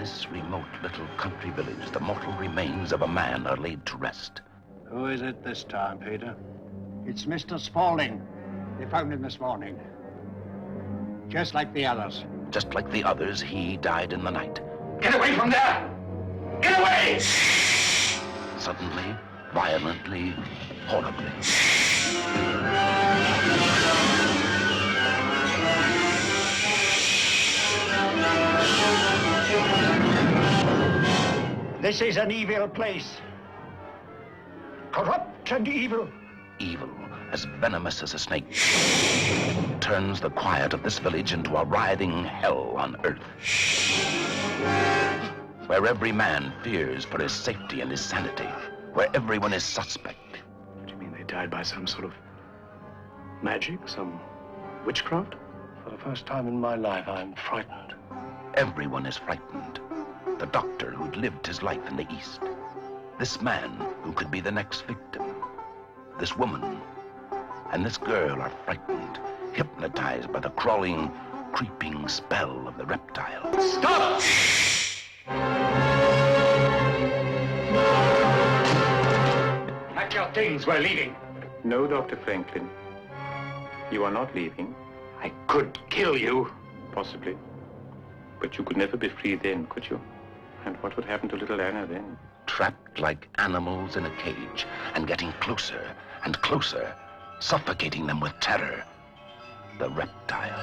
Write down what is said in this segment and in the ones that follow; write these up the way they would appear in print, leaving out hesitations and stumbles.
this remote little country village, the mortal remains of a man are laid to rest. Who is it this time, Peter? It's Mr. Spaulding. They found him this morning. Just like the others. Just like the others, he died in the night. Get away from there! Get away! Suddenly, violently, horribly. This is an evil place. Corrupt and evil. Evil, as venomous as a snake, turns the quiet of this village into a writhing hell on earth, where every man fears for his safety and his sanity, where everyone is suspect. What do you mean they died by some sort of magic, some witchcraft? For the first time in my life, I'm frightened. Everyone is frightened. The doctor who'd lived his life in the East. This man who could be the next victim. This woman and this girl are frightened, hypnotized by the crawling, creeping spell of the reptile. Stop! Pack your things, we're leaving. No, Dr. Franklin. You are not leaving. I could kill you. Possibly. But you could never be free then, could you? And what would happen to little Anna then? Trapped like animals in a cage and getting closer and closer, suffocating them with terror. The reptile.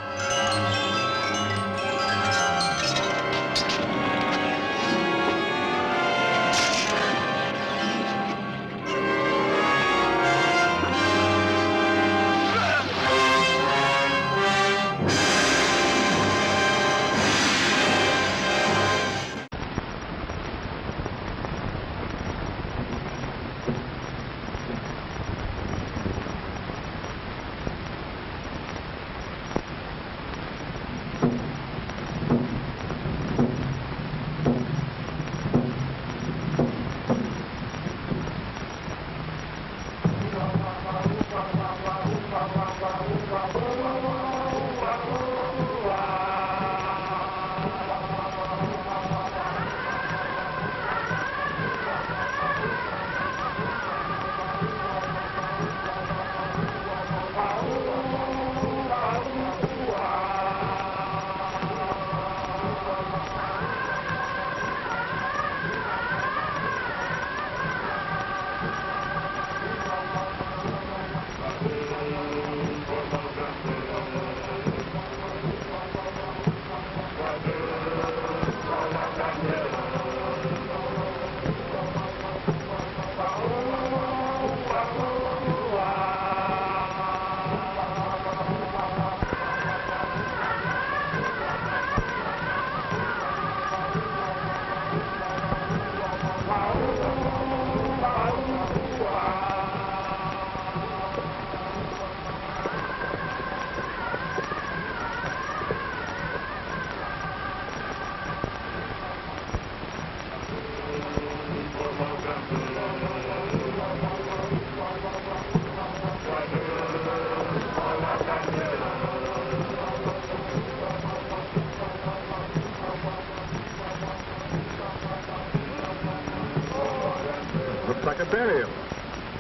Like a burial.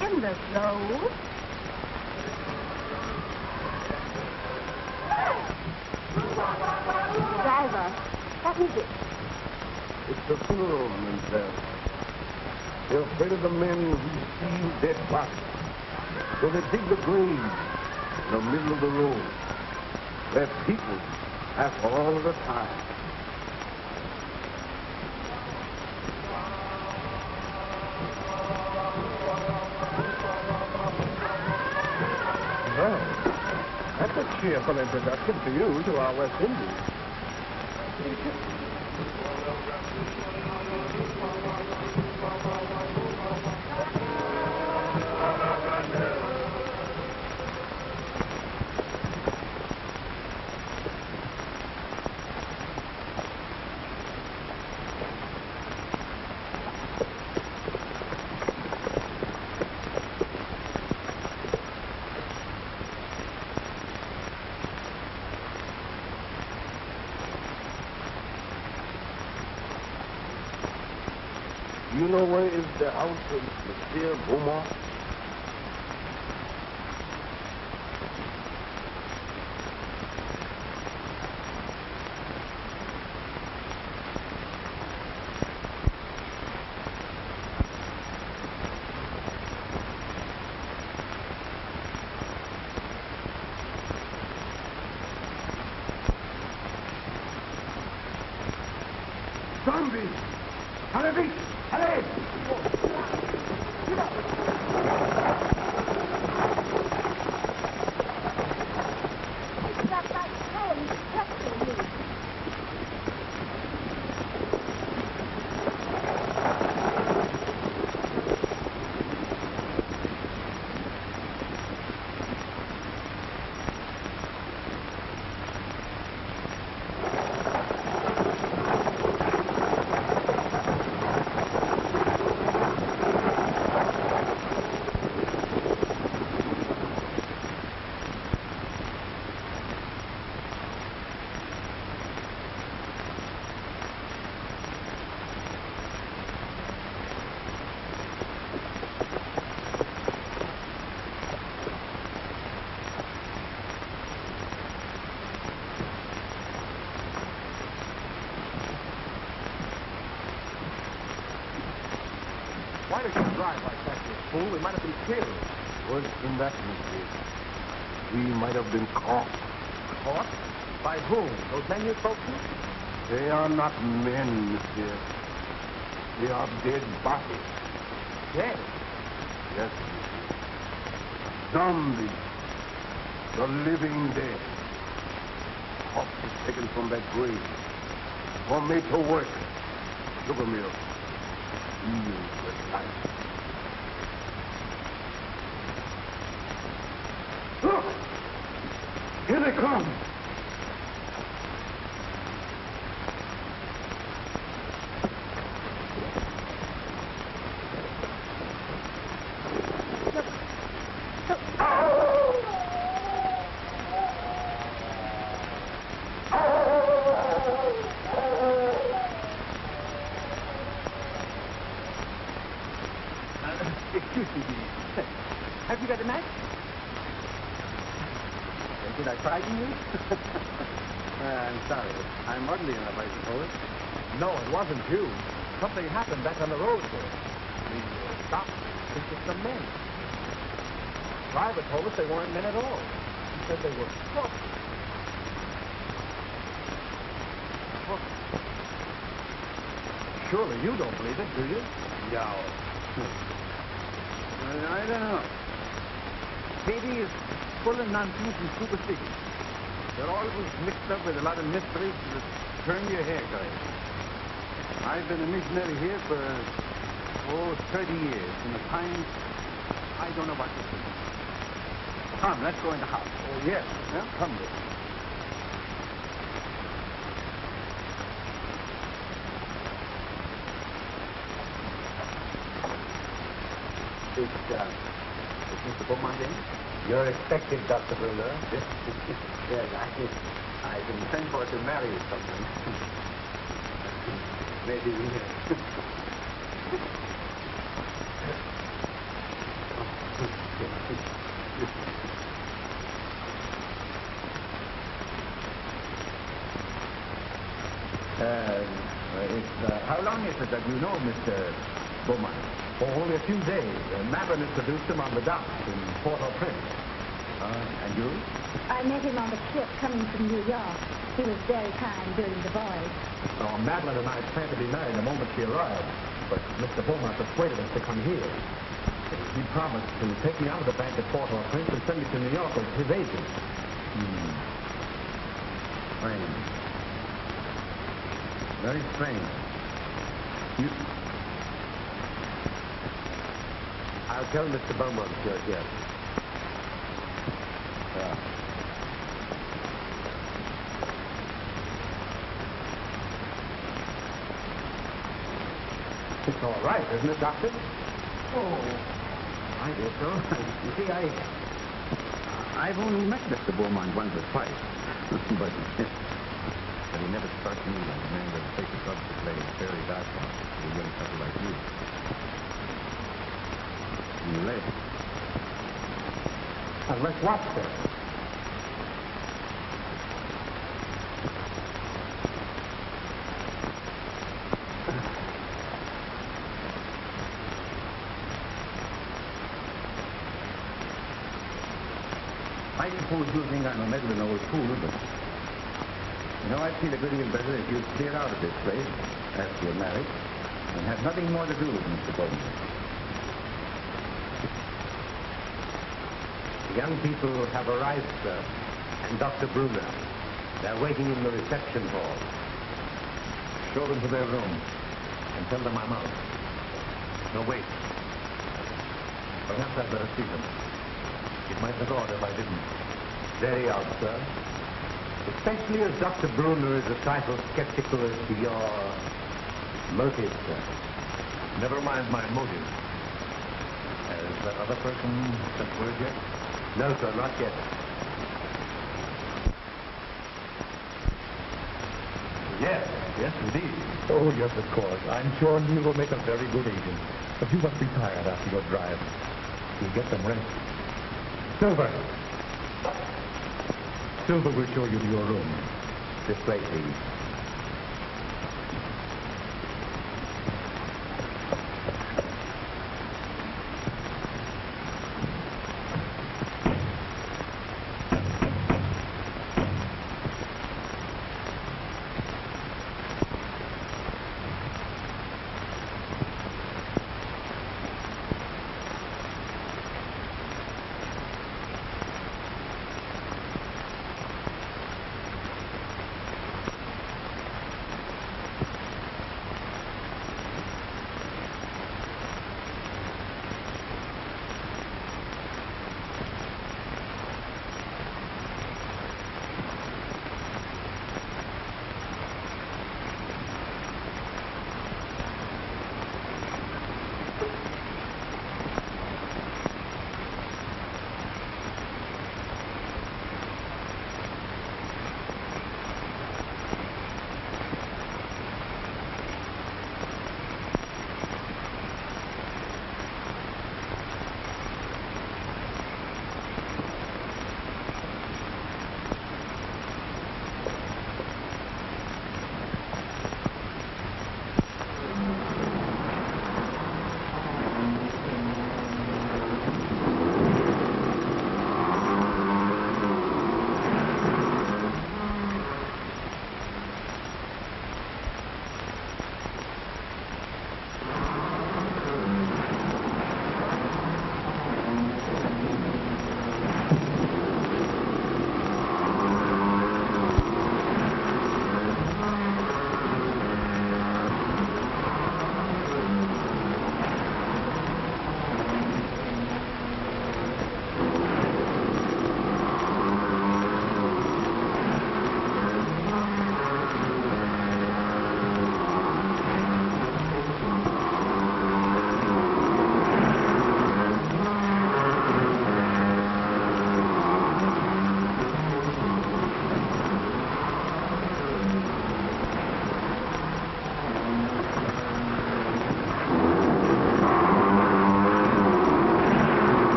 In the snow? Driver, what is it? It's the funeral themselves. They're afraid of the men who see dead bodies. So they dig the graves in the middle of the road, where people pass all the time. Well, that's a cheerful introduction to you to our West Indies. You know where is the house of Monsieur Beaumont? Zombies! Allez vite! Allez! That hand touching me. Why did you drive like that, you fool? We might have been killed. Worse than that, monsieur. We might have been caught. Caught? By whom? Those men you spoke to? They are not men, monsieur. They are dead bodies. Dead. Yes, monsieur. Zombies. The living dead. Corpses taken from that grave. Or made to work. Sugar mill. Eels with life. Look! Here they come! Excuse me, have you got a match? Did I frighten you? I'm sorry. I'm ugly enough, I suppose. No, it wasn't you. Something happened back on the road there. We stopped to pick some men. The driver told us they weren't men at all. He said they were corpses. Surely you don't believe it, do you? No. I don't know. Haiti is full of nonsense and superstition. They're always mixed up with a lot of mysteries that turn your hair gray. I've been a missionary here for, 30 years. In the times, I don't know what to do. Come, let's go in the house. Oh, yes. Well, come with me. Is Mr. Beaumont in? You're expected, Dr. Bruder. Yes, I've been sent for to marry someone. Maybe how long is it that you know Mr. Beaumont? For only a few days. Madeline introduced him on the docks in Port-au-Prince. And you? I met him on the ship coming from New York. He was very kind during the voyage. Oh, Madeline and I planned to be married the moment she arrived, but Mr. Beaumont persuaded us to come here. He promised to take me out of the bank at Port-au-Prince and send me to New York as his agent. Strange. Very strange. I'll tell Mr. Beaumont you're here. It's all right, isn't it, Doctor? Oh, I guess so. You see, I've only met Mr. Beaumont once or twice. But But he never struck me like a man that'd take the trouble to play fairy godfather to a young couple like you. Unless what, sir? I suppose you think I'm a meddling old fool, but I'd feel a good deal better if you'd clear out of this place after you're married and have nothing more to do with Mr. Bowman. The young people have arrived, sir, and Dr. Bruner. They're waiting in the reception hall. Show them to their room and tell them I'm out. No, wait. Perhaps I'd better see them. It might look odd if I didn't. Very odd, sir. Especially as Dr. Bruner is a trifle skeptical as to your motive, sir. Never mind my motive. Has that other person sent word yet? No, sir, not yet. Yes, indeed. Oh, yes, of course. I'm sure Neil will make a very good agent. But you must be tired after your drive. You'll get some rest. Silver! Silver will show you to your room. This way, please.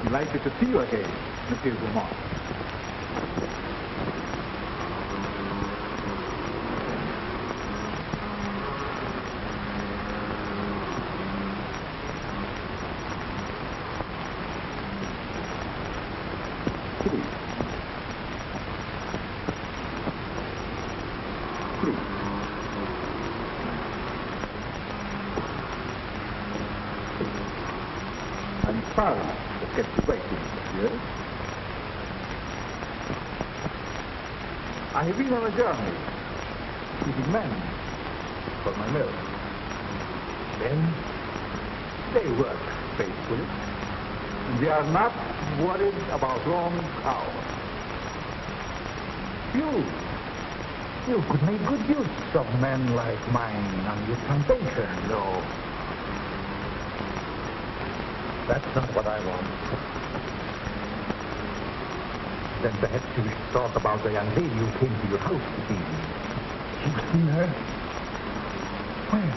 Delighted to see you again. Okay, go on. I'm sorry to kept you waiting, yes? I have been on a journey, keeping men for my milk. Men, they work faithfully, and they are not worried about long hours. You could make good use of men like mine on your plantation, though. That's not what I want. Then perhaps you should talk about the young lady who came to your house this evening. You've seen her? Where?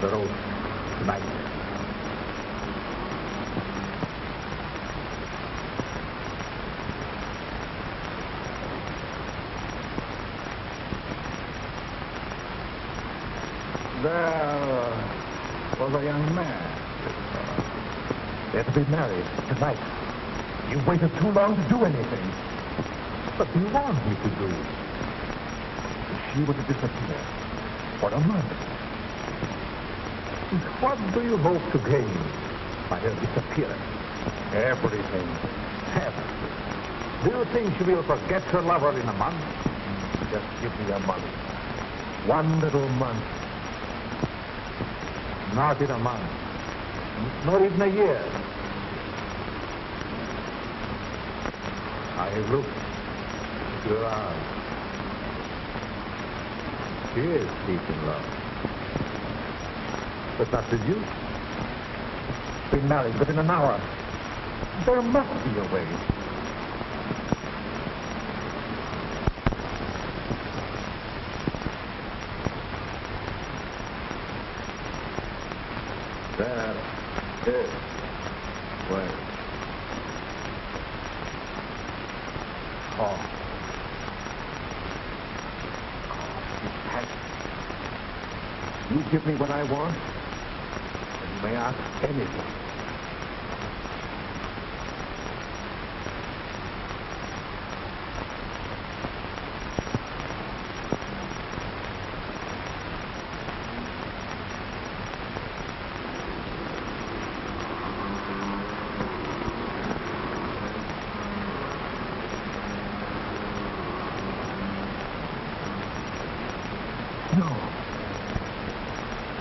The road tonight. There was a young man. They're to be married tonight. You've waited too long to do anything. What do you want me to do? She would disappear for a month. What do you hope to gain by her disappearance? Everything. Heaven. Do you think she will forget her lover in a month? Just give me a month. One little month. Not in a month. Not even a year. I have looked at your eyes. She is deep in love. But not with you. Be married within an hour. There must be a way. There is a way. Oh. You give me what I want, and you may ask anything.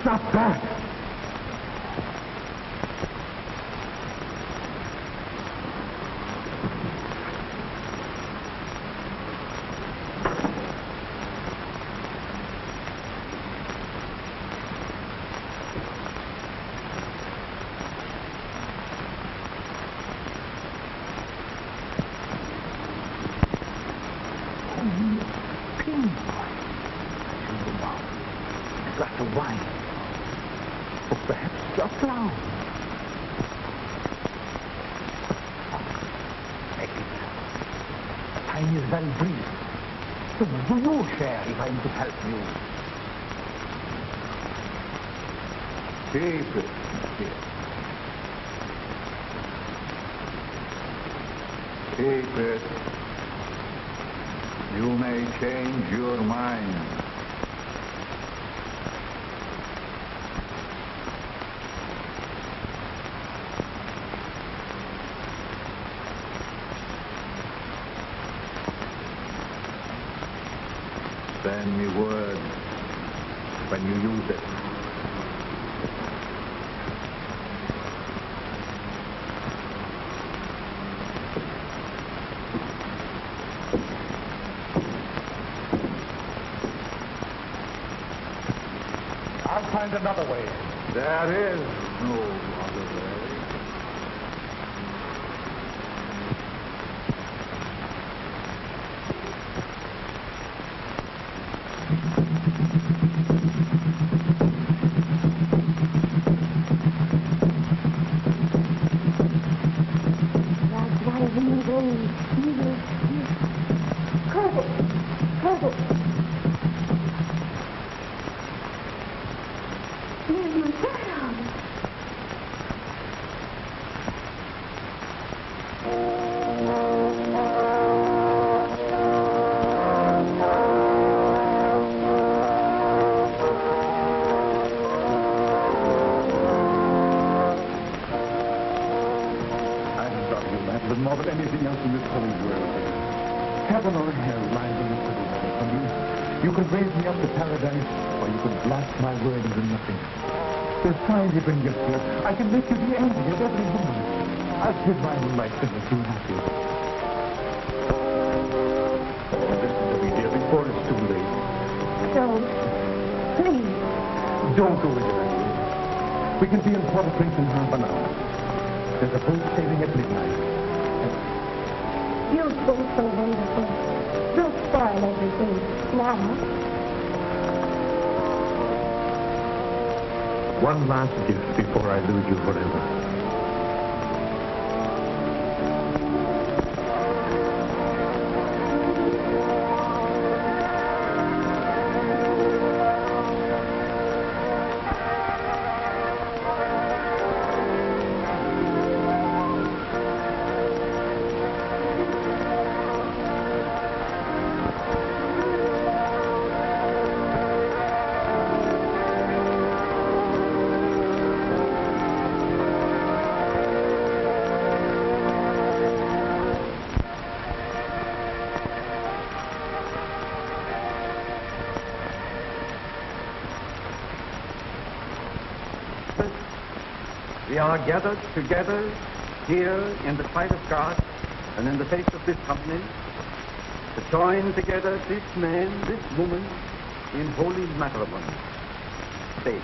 Not that. Very brief. So do you share if I'm to help you? Keep it here. Keep it. You may change your mind. Send me word when you use it. I'll find another way. There is no other way. than more than anything else in this whole world. Heaven or hell lies in the middle for me. You can raise me up to paradise, or you can blast my word into nothing. There's time you can get here. I can make you the envy of every woman. I'll give my life to make you happy. Oh, listen to me, dear, before it's too late. Don't. Please. Don't go into that. We can be in Port-au-Prince in half an hour. There's a boat sailing at midnight. You've been so wonderful. Don't spoil everything now. One last gift before I lose you forever. We are gathered together here in the sight of God and in the face of this company to join together this man, this woman in holy matrimony. Faith.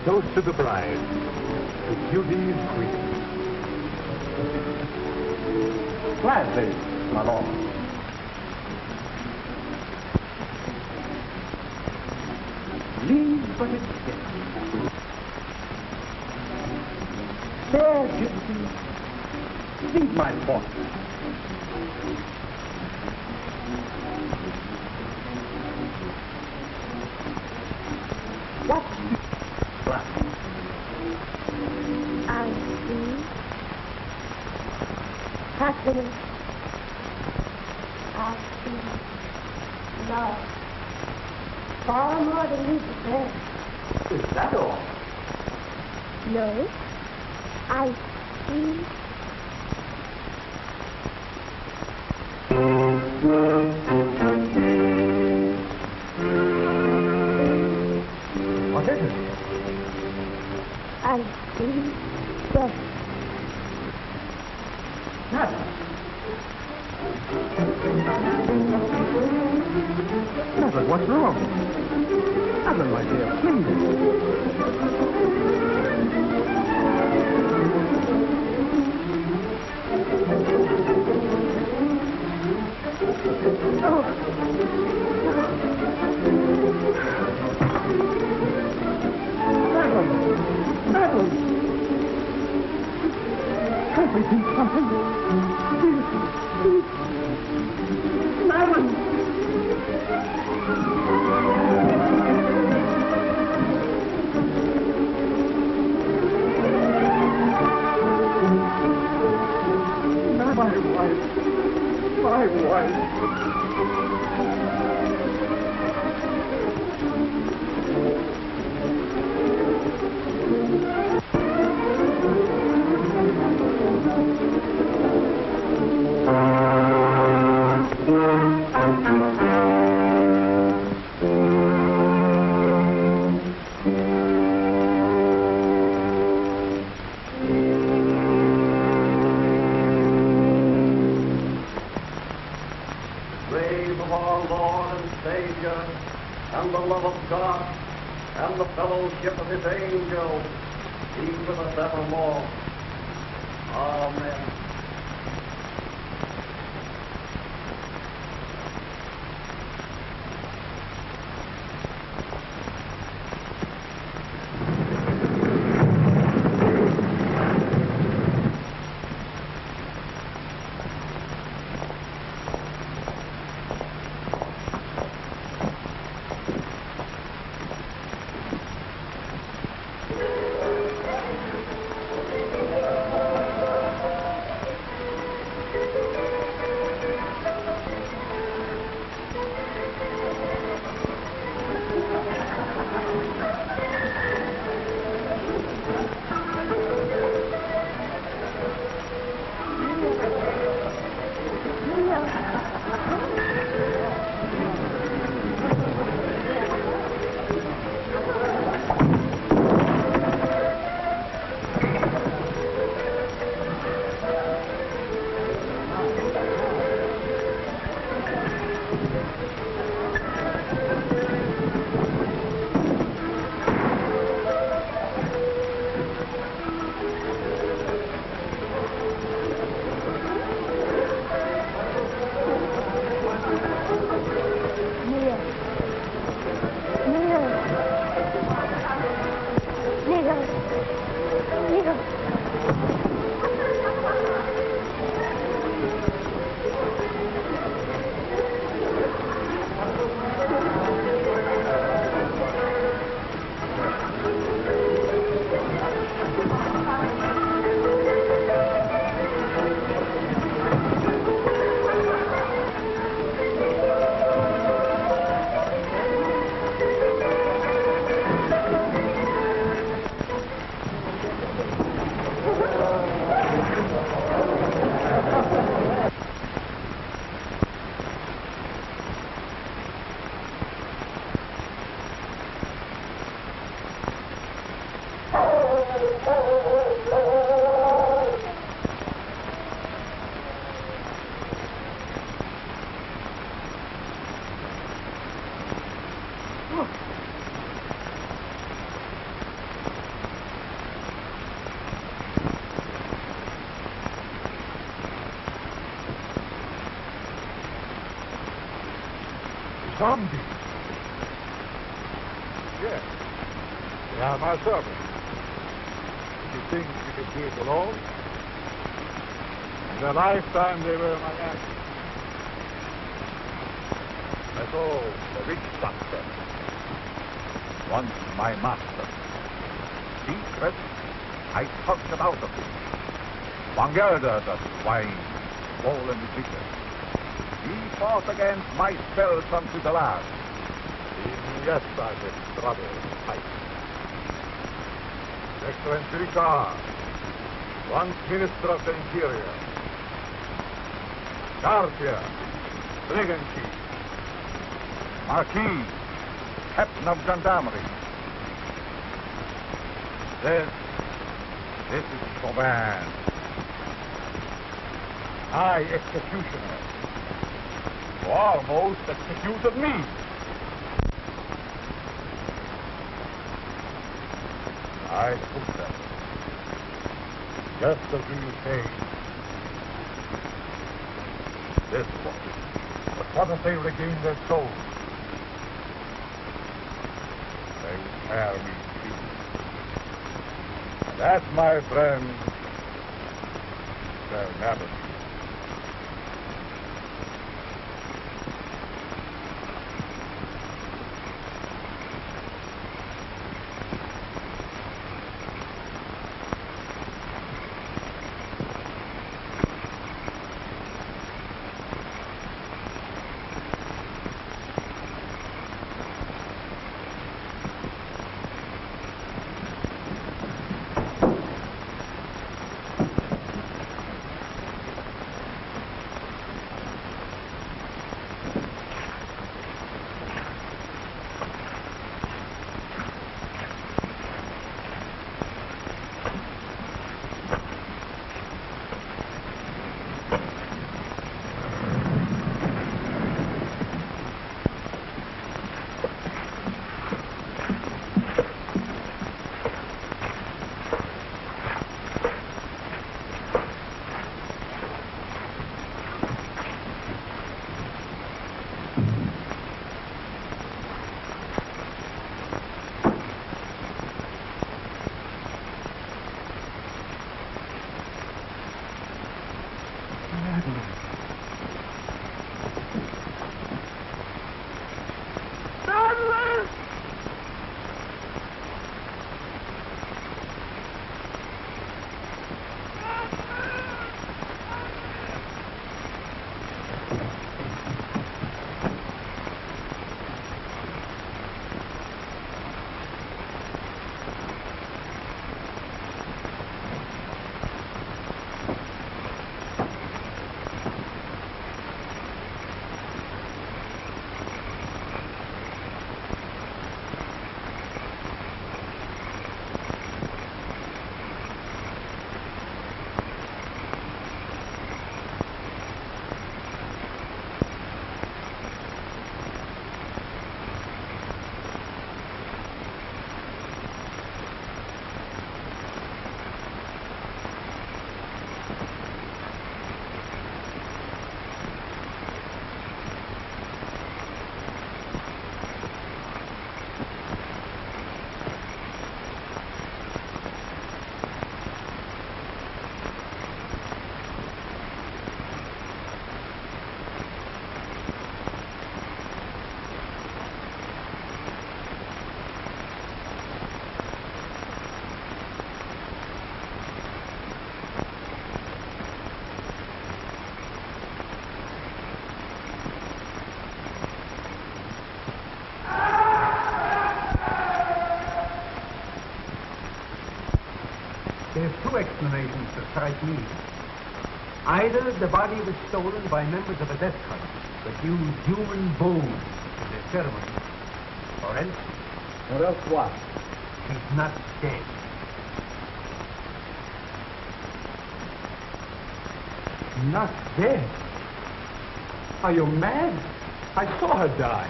Toast to the bride, to beauty and queen. Gladly, my lord. Leave but it gets. Fair gypsy, leave my point. What? I see. Happiness. I see. Love. Far more than you deserve. Is that all? No. I see. What is it? I see death. Madam. Madam, what's wrong? Madam, my dear, please. Oh. Madam! Can't we do something? Please. Madam! and the love of God, and the fellowship of his angels, be with us evermore. Amen. Zombie. Yes. They are my servants. You think you can do it alone? In their lifetime they were my actors. I saw the witch doctor. Once my master. Secret, I tugged him out of him. Vangelder, the swine, fallen wicked. He fought against my spells unto the last. Yes, I had trouble fight. Excellency Richard, once Minister of the Interior. Garcia, Brigand Chief. Marquis, Captain of Gendarmerie. This is Chauvin. I, executioner. You almost executed me. I took them. Just as you say. This one. But what if they regain their souls? They will tear me to pieces. And that, my friend, shall never be. two explanations that strike me. Either the body was stolen by members of a death cult that used human bones in their ceremony, or else what? She's not dead. Not dead? Are you mad? I saw her die.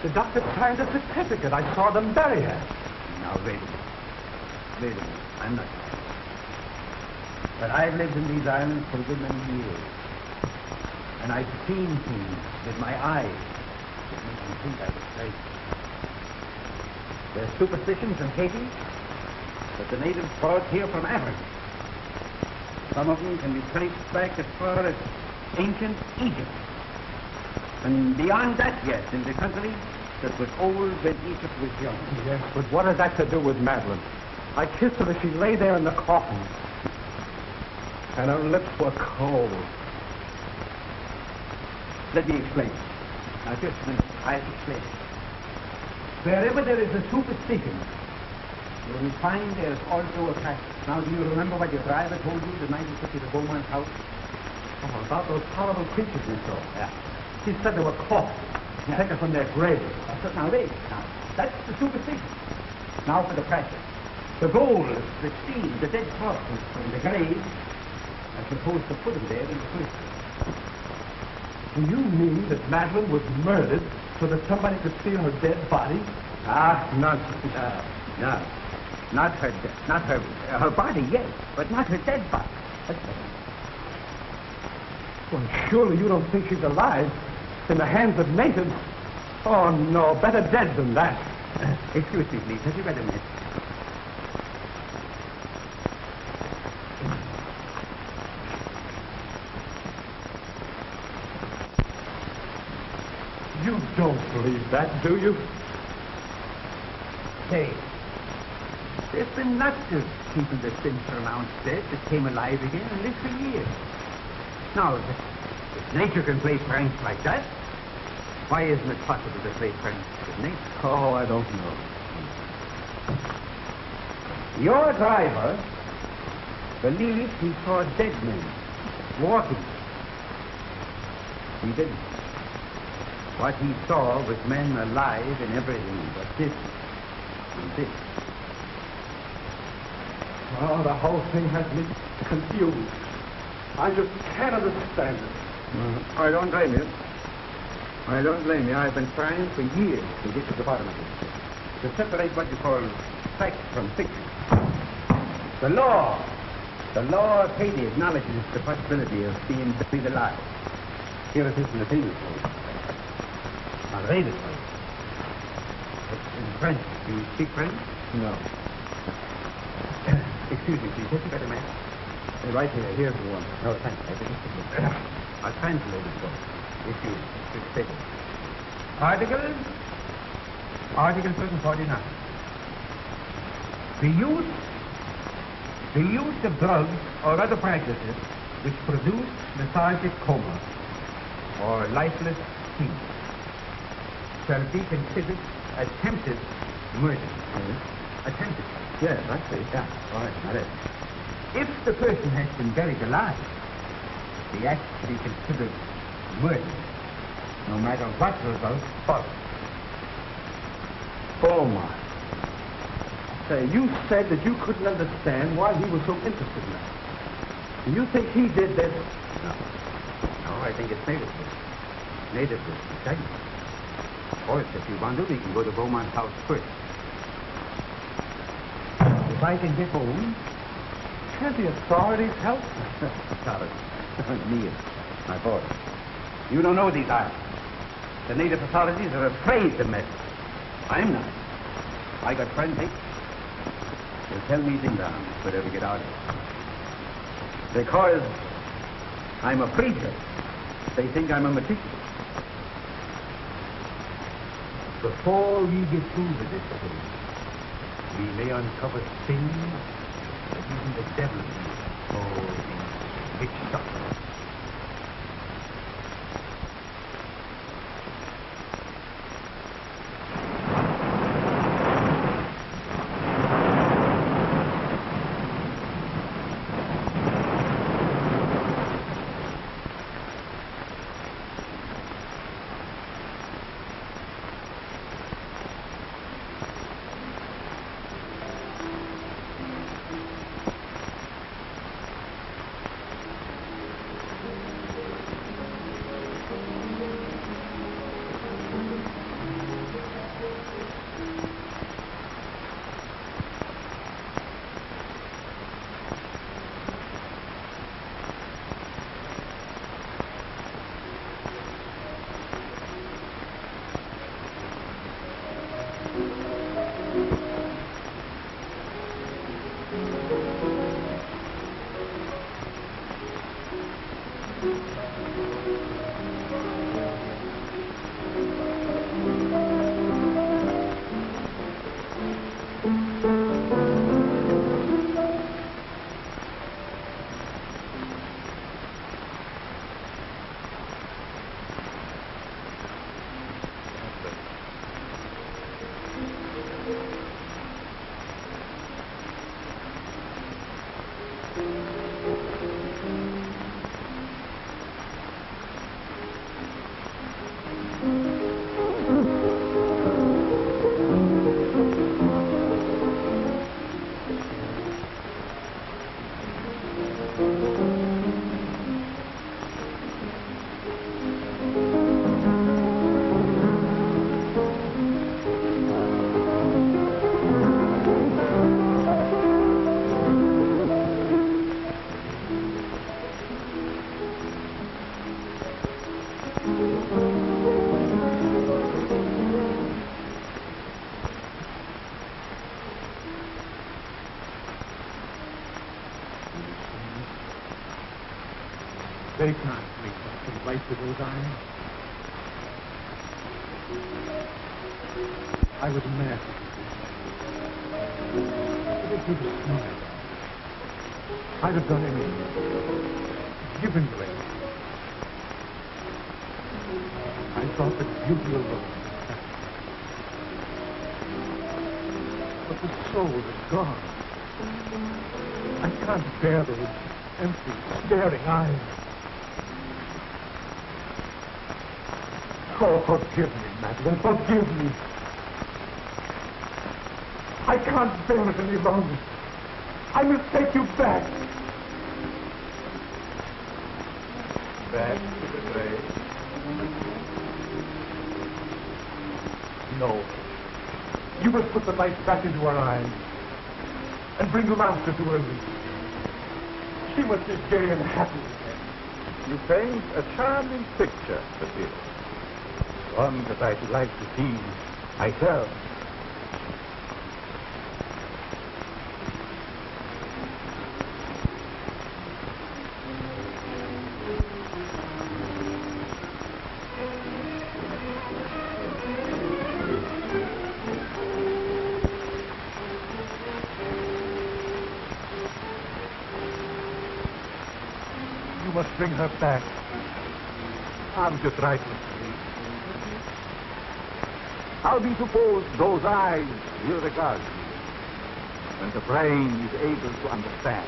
The doctor signed a certificate. I saw them bury her. Now, wait a minute. Wait a minute. I'm not mad. But I've lived in these islands for a good many years. And I've seen things with my eyes that make me think I was crazy. There's superstitions in Haiti that the natives brought here from Africa. Some of them can be traced back as far as ancient Egypt. And beyond that yet, in the country that was old when Egypt was young. Yes, but what has that to do with Madeline? I kissed her as she lay there in the coffin. And her lips were cold. Let me explain. Now, just a minute. I'll explain. Wherever there is a superstition, you will find there is also a practice. Now, do you remember what your driver told you the night he took you to Beaumont's house? Oh, about those horrible creatures we saw. Yeah. He said they were caught. Yeah. Taken from their graves. Now, wait. Now, that's the superstition. Now for the practice. The gold, the steel, the dead corpses from the graves are supposed to put them there in the first place. Do you mean that Madeline was murdered so that somebody could steal her dead body? Ah, nonsense. No. Not her dead. Not her body, yes, but not her dead body. That's better. Well, surely you don't think she's alive in the hands of natives? Oh, no, better dead than that. Excuse me, please. Have you read a minute? You don't believe that, do you? Say, there's been lots of people that's been pronounced dead that came alive again and lived for years. Now, if nature can play pranks like that, why isn't it possible to play pranks with nature? Oh, I don't know. Your driver believes he saw dead men walking. He didn't. What he saw was men alive in everything but this and this. Oh, the whole thing has me confused. I just can't understand it. I don't blame you. I don't blame you. I've been trying for years to get to the bottom of this. To separate what you call fact from fiction. The law of Haiti acknowledges the possibility of being buried alive. Here it is in the penal code. I'll read it for you. It's in French. Do you speak French? No. Excuse me, please. Have you got a map? Right here. Here's the one. No, thanks. I'll translate it for you. If you take it. Article 749. The use of drugs or other practices which produce lethargic coma or lifeless sleep shall be considered attempted murder. Attempted. Yes, I see. Yeah, all right, now that. If the person has been buried alive, the act to be considered murder, no matter what result follows. Oh, my. Say, you said that you couldn't understand why he was so interested in that. Do you think he did this? No, I think it's native. Native is second. Of course, if you want to, we can go to Beaumont's house first. If I can get home, Can't the authorities help? sorry. Me and my boy. You don't know these islands. The native authorities are afraid to mess. I'm not. I got friends here. They'll tell me things down if we ever get out of it. Because I'm a preacher, they think I'm a magician. Before we get through with this thing, we may uncover things that even the devil knows. Oh, the witch doctor. They can't make something right with those eyes. I was mad. But if you'd have smiled, I'd have done anything. Given you anything. I thought the beauty alone. But the soul is gone. I can't bear those empty, staring eyes. Oh, forgive me, Madeline, forgive me. I can't bear it any longer. I must take you back. Back to the grave? No. You must put the light back into her eyes and bring laughter to her lips. She must be gay and happy again. You paint a charming picture, Monsieur. One that I should like to see myself. You must bring her back. I'm just right, Mr. Lee. How do you suppose those eyes will regard you when the brain is able to understand?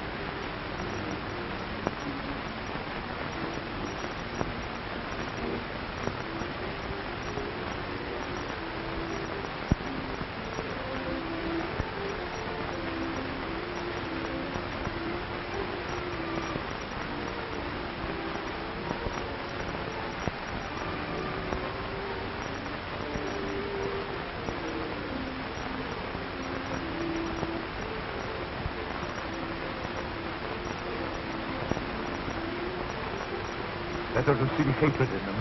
Better to see hatred in them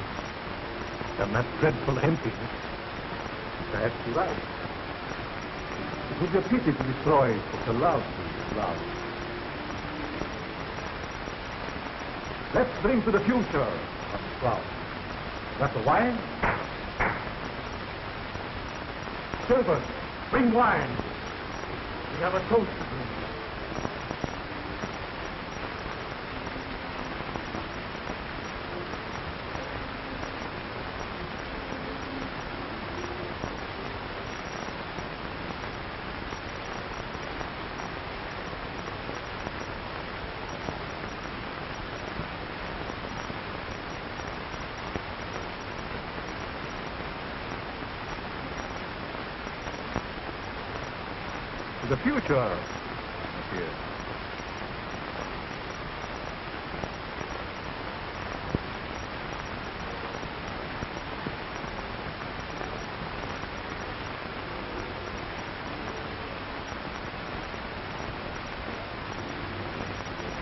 than that dreadful emptiness. Perhaps you're right. It would be a pity to destroy such a love is love. Let's bring to the future of the crowd. Got the wine? Servant, bring wine. We have a toast to drink. The future, monsieur.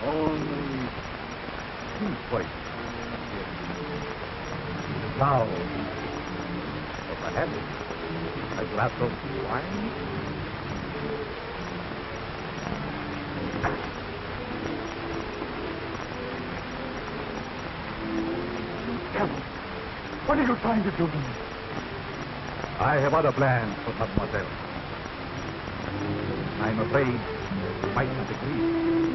Only two points. Now, Or perhaps a glass of wine? what are you trying to do to me? I have other plans for mademoiselle. I'm afraid you might not agree.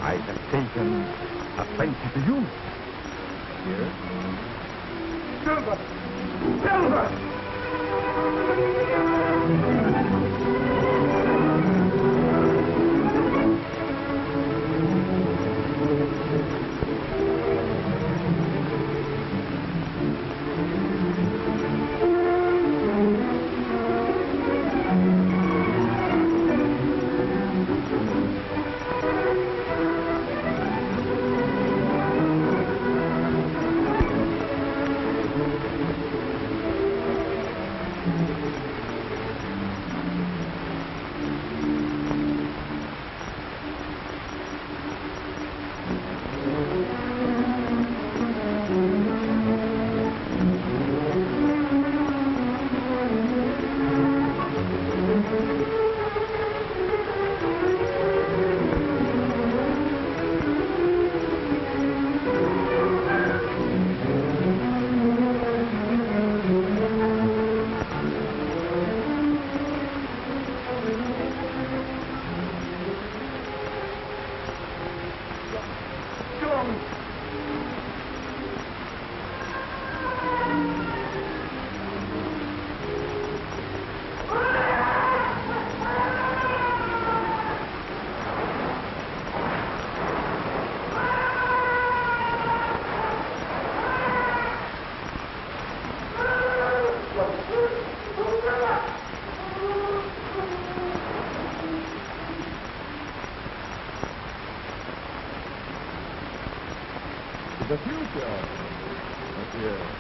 I have taken a fancy to you. Here. Silver! Silver! Yeah.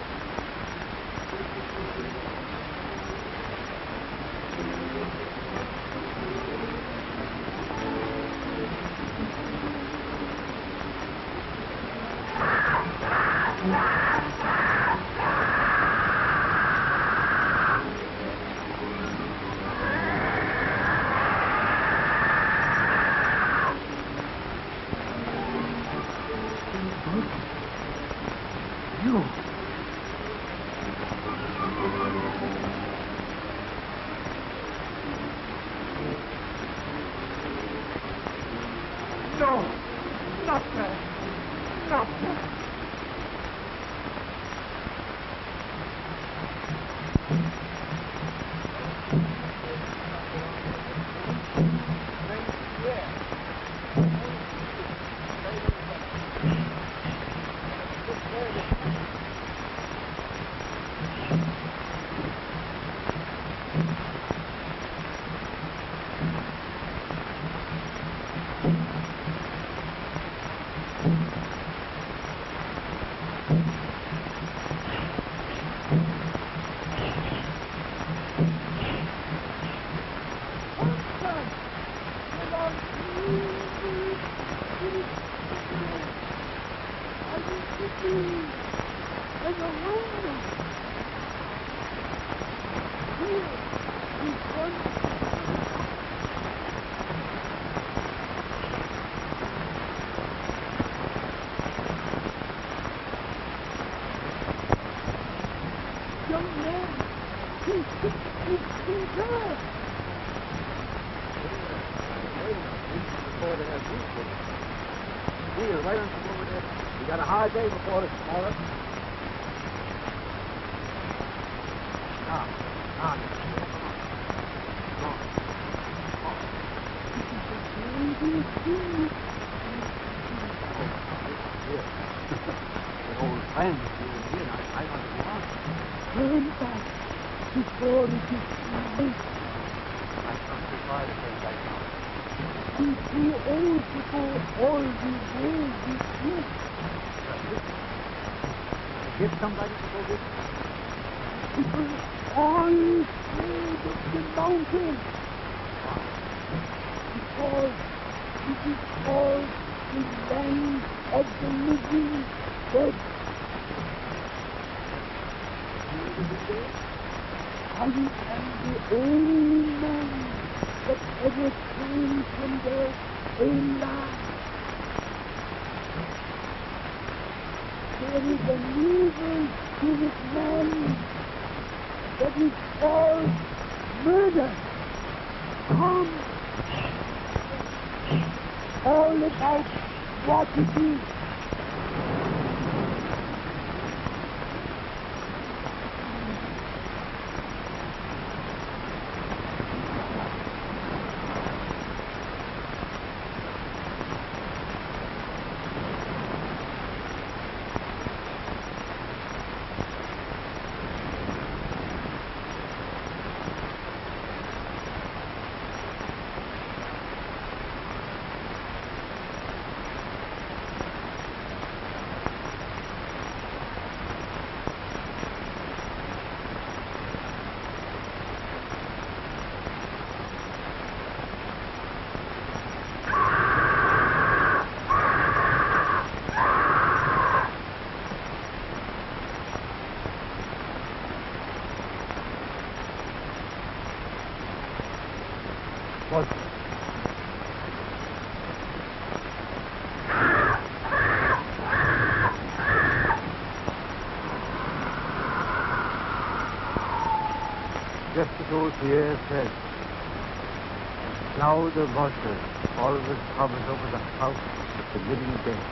Just as old Pierre said, a cloud of vultures always hovers over the house of the living dead.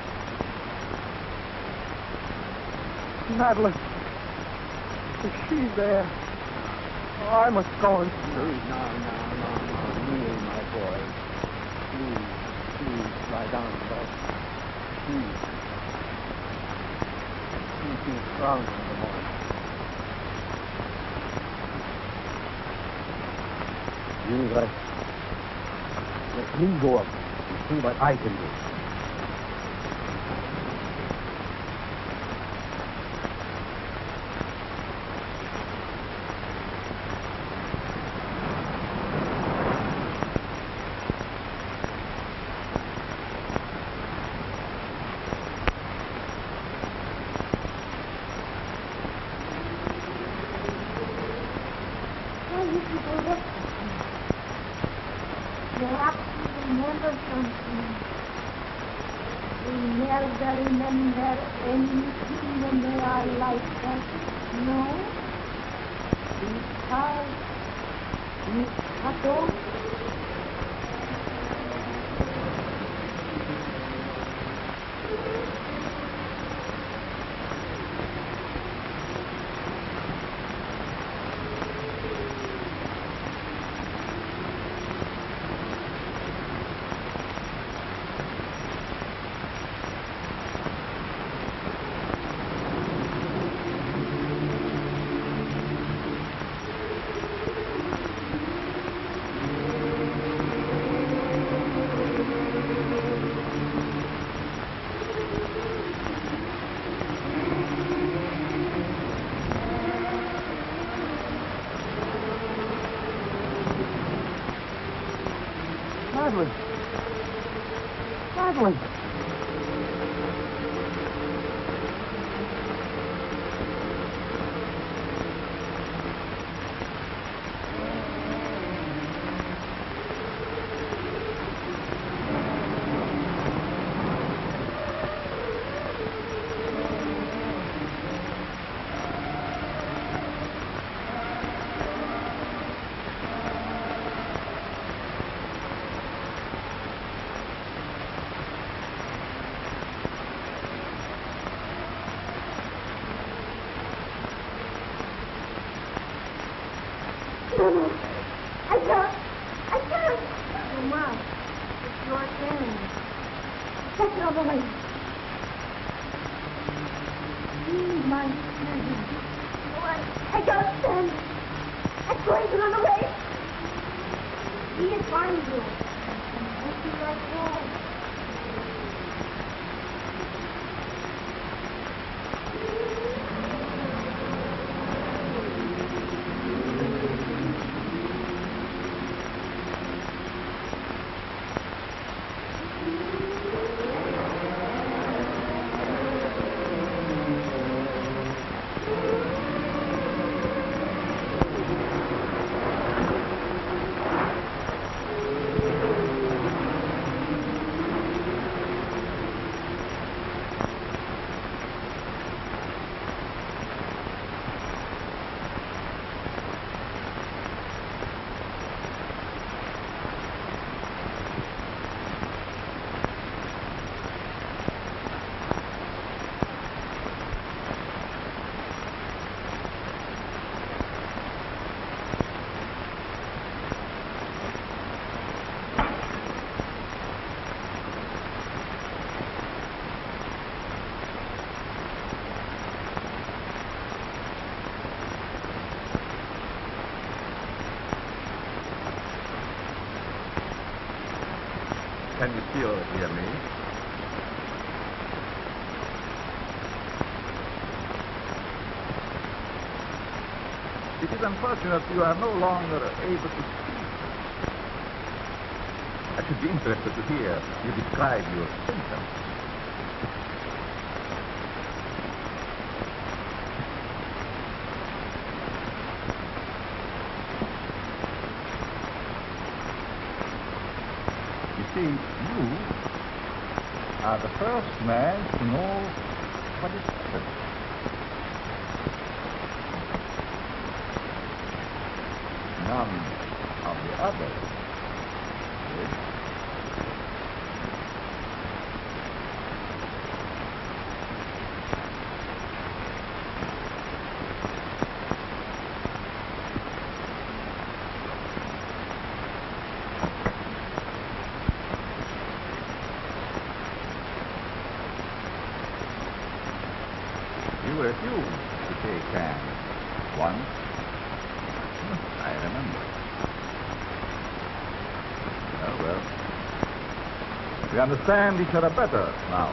Madeline, is she there? Oh, I must go and see her. Now, kneel, my boy. Please, lie down and rest. Please. Be strong in the morning. You let me go up and see what I can do. you people listen. Perhaps you remember something. You never remember anything when they are like that. No? Because you cut off. Madeline! Madeline! I can't. You must. It's your turn. Take it over me. Be my servant. Oh, I can't stand it. I'm going to run away. He can find you. Won't be like that. Can you still hear me? It is unfortunate you are no longer able to speak. I should be interested to hear you describe your symptoms. You see, you are the first man to know what is happened. None of the others did. You refused to take hands once. I remember. Oh, well. We understand each other better now.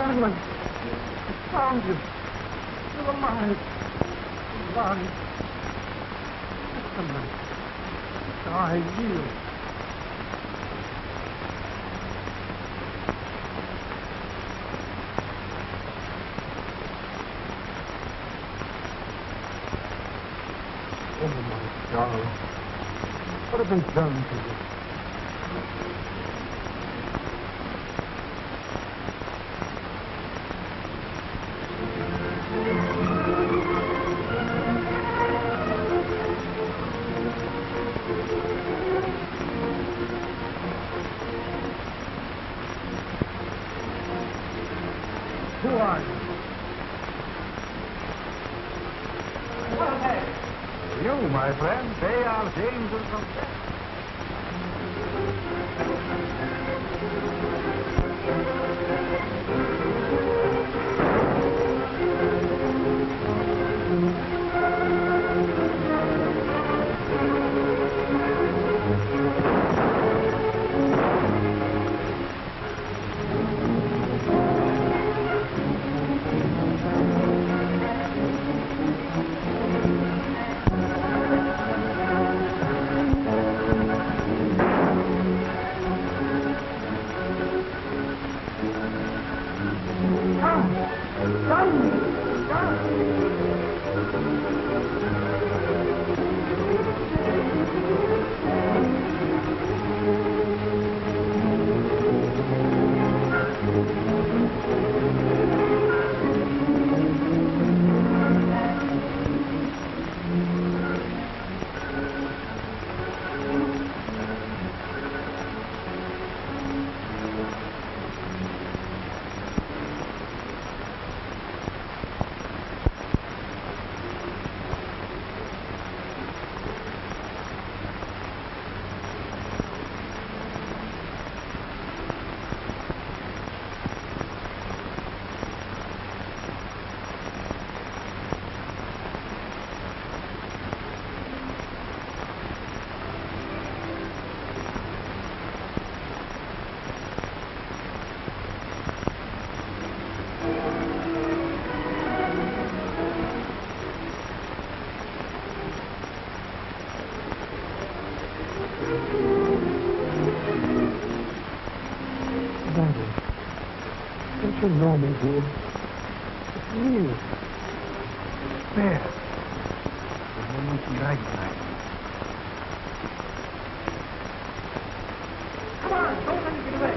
Madeline, I found you. You're alive. Alive. Testament. I yield. Oh, my darling. What have I done to you? Who are you? What are they? You, my friend, they are the angels of death. Don't you know me, dear? It's real. It's there. The moment you recognize me. Come on, don't let me get away.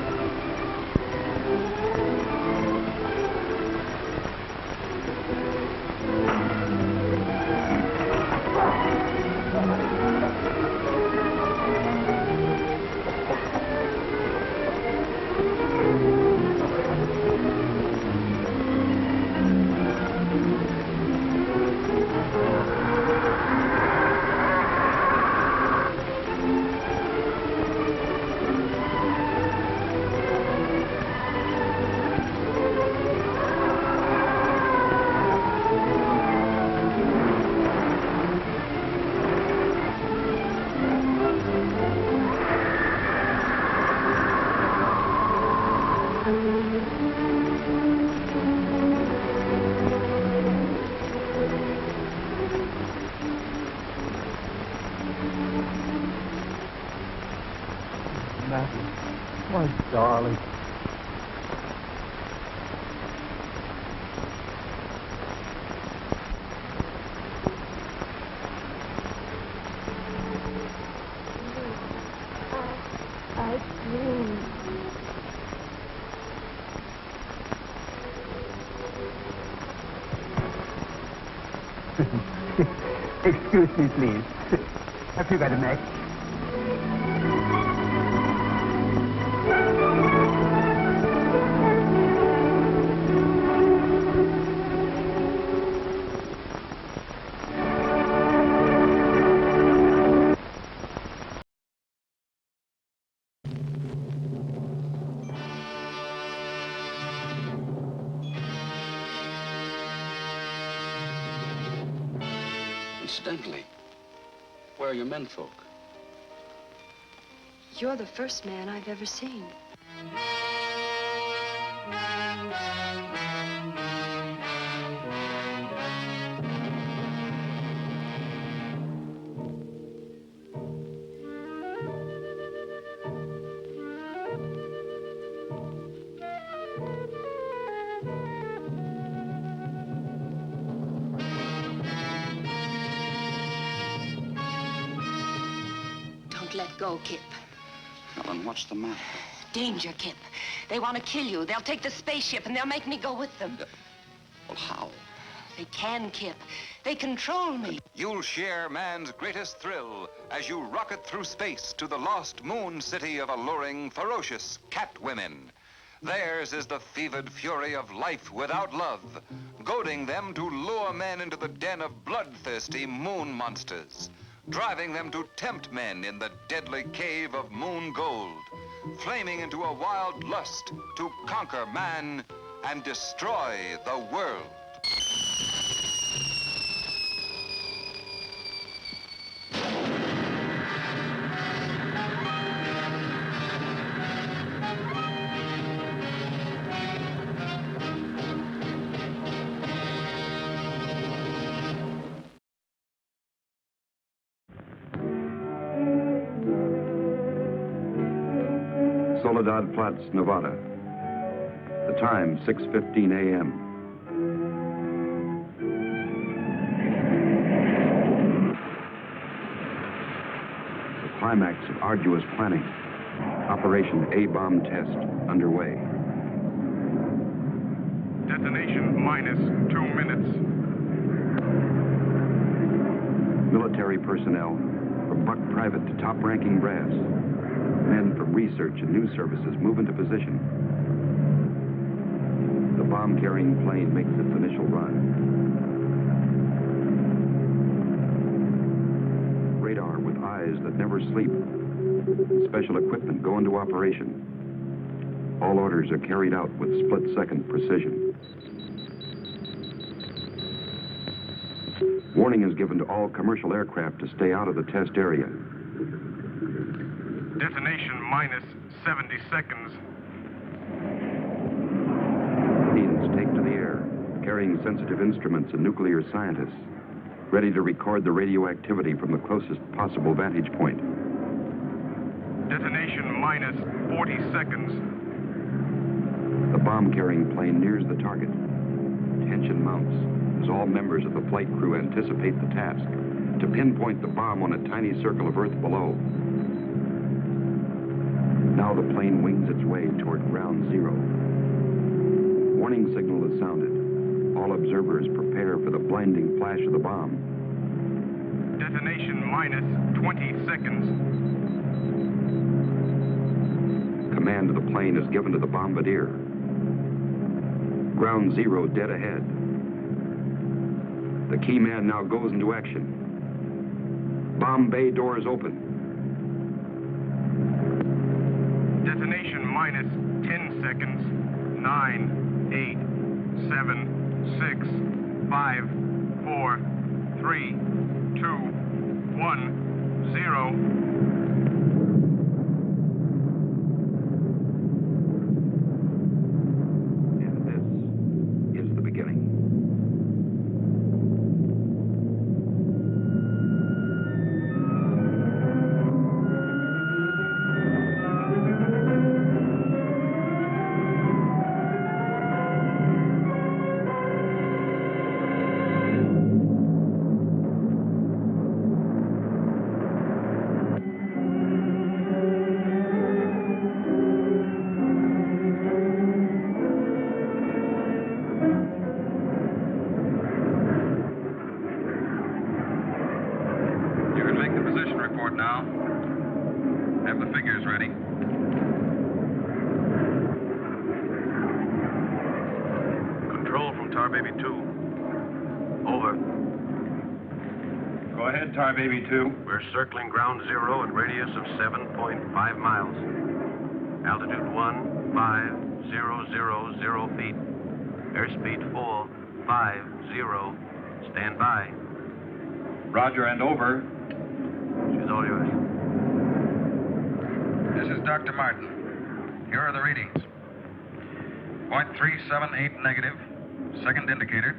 My darling. I dream. Excuse me, please. Have you got a match? Incidentally, where are your menfolk? You're the first man I've ever seen. let go, Kip. Helen, what's the matter? Danger, Kip. They want to kill you. They'll take the spaceship and they'll make me go with them. Well, how? They can, Kip. They control me. You'll share man's greatest thrill as you rocket through space to the lost moon city of alluring, ferocious cat women. Theirs is the fevered fury of life without love, goading them to lure men into the den of bloodthirsty moon monsters, driving them to tempt men in the deadly cave of moon gold, flaming into a wild lust to conquer man and destroy the world. Soledad Flats, Nevada. The time, 6:15 a.m. The climax of arduous planning. Operation A-bomb test underway. Detonation minus 2 minutes. Military personnel, from buck private to top-ranking brass. Men from research and news services move into position. The bomb-carrying plane makes its initial run. Radar with eyes that never sleep. Special equipment go into operation. All orders are carried out with split-second precision. Warning is given to all commercial aircraft to stay out of the test area. Detonation minus 70 seconds. Planes take to the air, carrying sensitive instruments and nuclear scientists, ready to record the radioactivity from the closest possible vantage point. Detonation minus 40 seconds. The bomb-carrying plane nears the target. Tension mounts as all members of the flight crew anticipate the task, to pinpoint the bomb on a tiny circle of Earth below. Now the plane wings its way toward ground zero. Warning signal is sounded. All observers prepare for the blinding flash of the bomb. Detonation minus 20 seconds. Command of the plane is given to the bombardier. Ground zero dead ahead. The key man now goes into action. Bomb bay doors open. Detonation minus 10 seconds. 9, 8, 7, 6, 5, 4, 3, 2, 1, 0. And this is the beginning. Baby 2. We're circling ground zero at radius of 7.5 miles. Altitude 15,000 feet. Airspeed 450. Stand by. Roger and over. She's all yours. This is Dr. Martin. Here are the readings. 0.378 negative. Second indicator.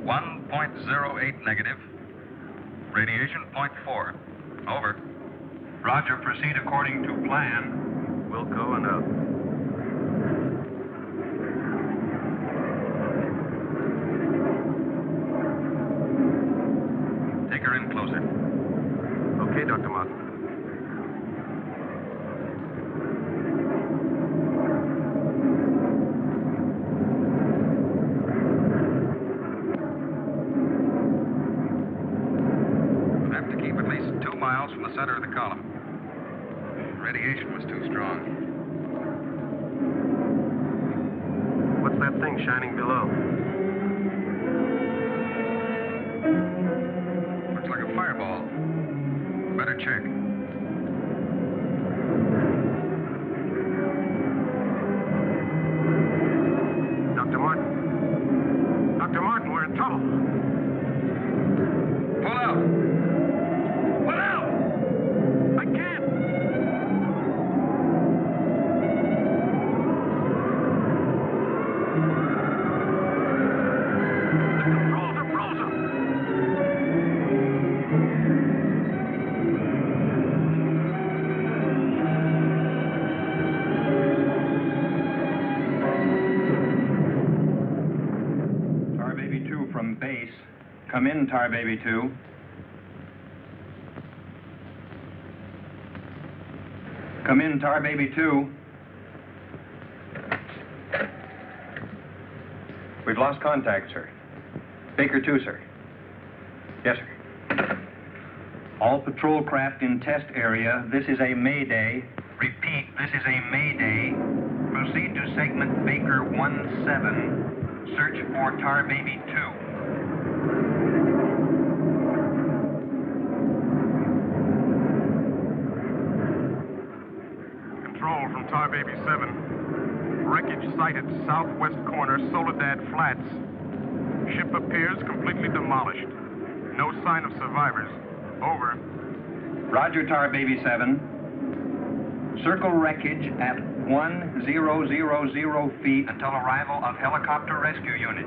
1.08 negative. Radiation 0.4. Over. Roger, proceed according to plan. Wilco and out. Take her in closer. Okay, Dr. Martin. too strong. What's that thing shining below? Looks like a fireball. Better check. Dr. Martin. Dr. Martin, we're in trouble. Pull out! Pull out! I can't! The controls are frozen! Tar Baby 2 from base. Come in, Tar Baby 2. Come in, Tar Baby 2. We've lost contact, sir. Baker 2, sir. Yes, sir. All patrol craft in test area. This is a mayday. Repeat, this is a mayday. Proceed to segment Baker 17. Search for Tar Baby 2. Control from Tar Baby 7. Wreckage sighted southwest corner, Soledad Flats. Ship appears completely demolished. No sign of survivors. Over. Roger, Tar Baby 7. Circle wreckage at 1000 feet until arrival of helicopter rescue unit.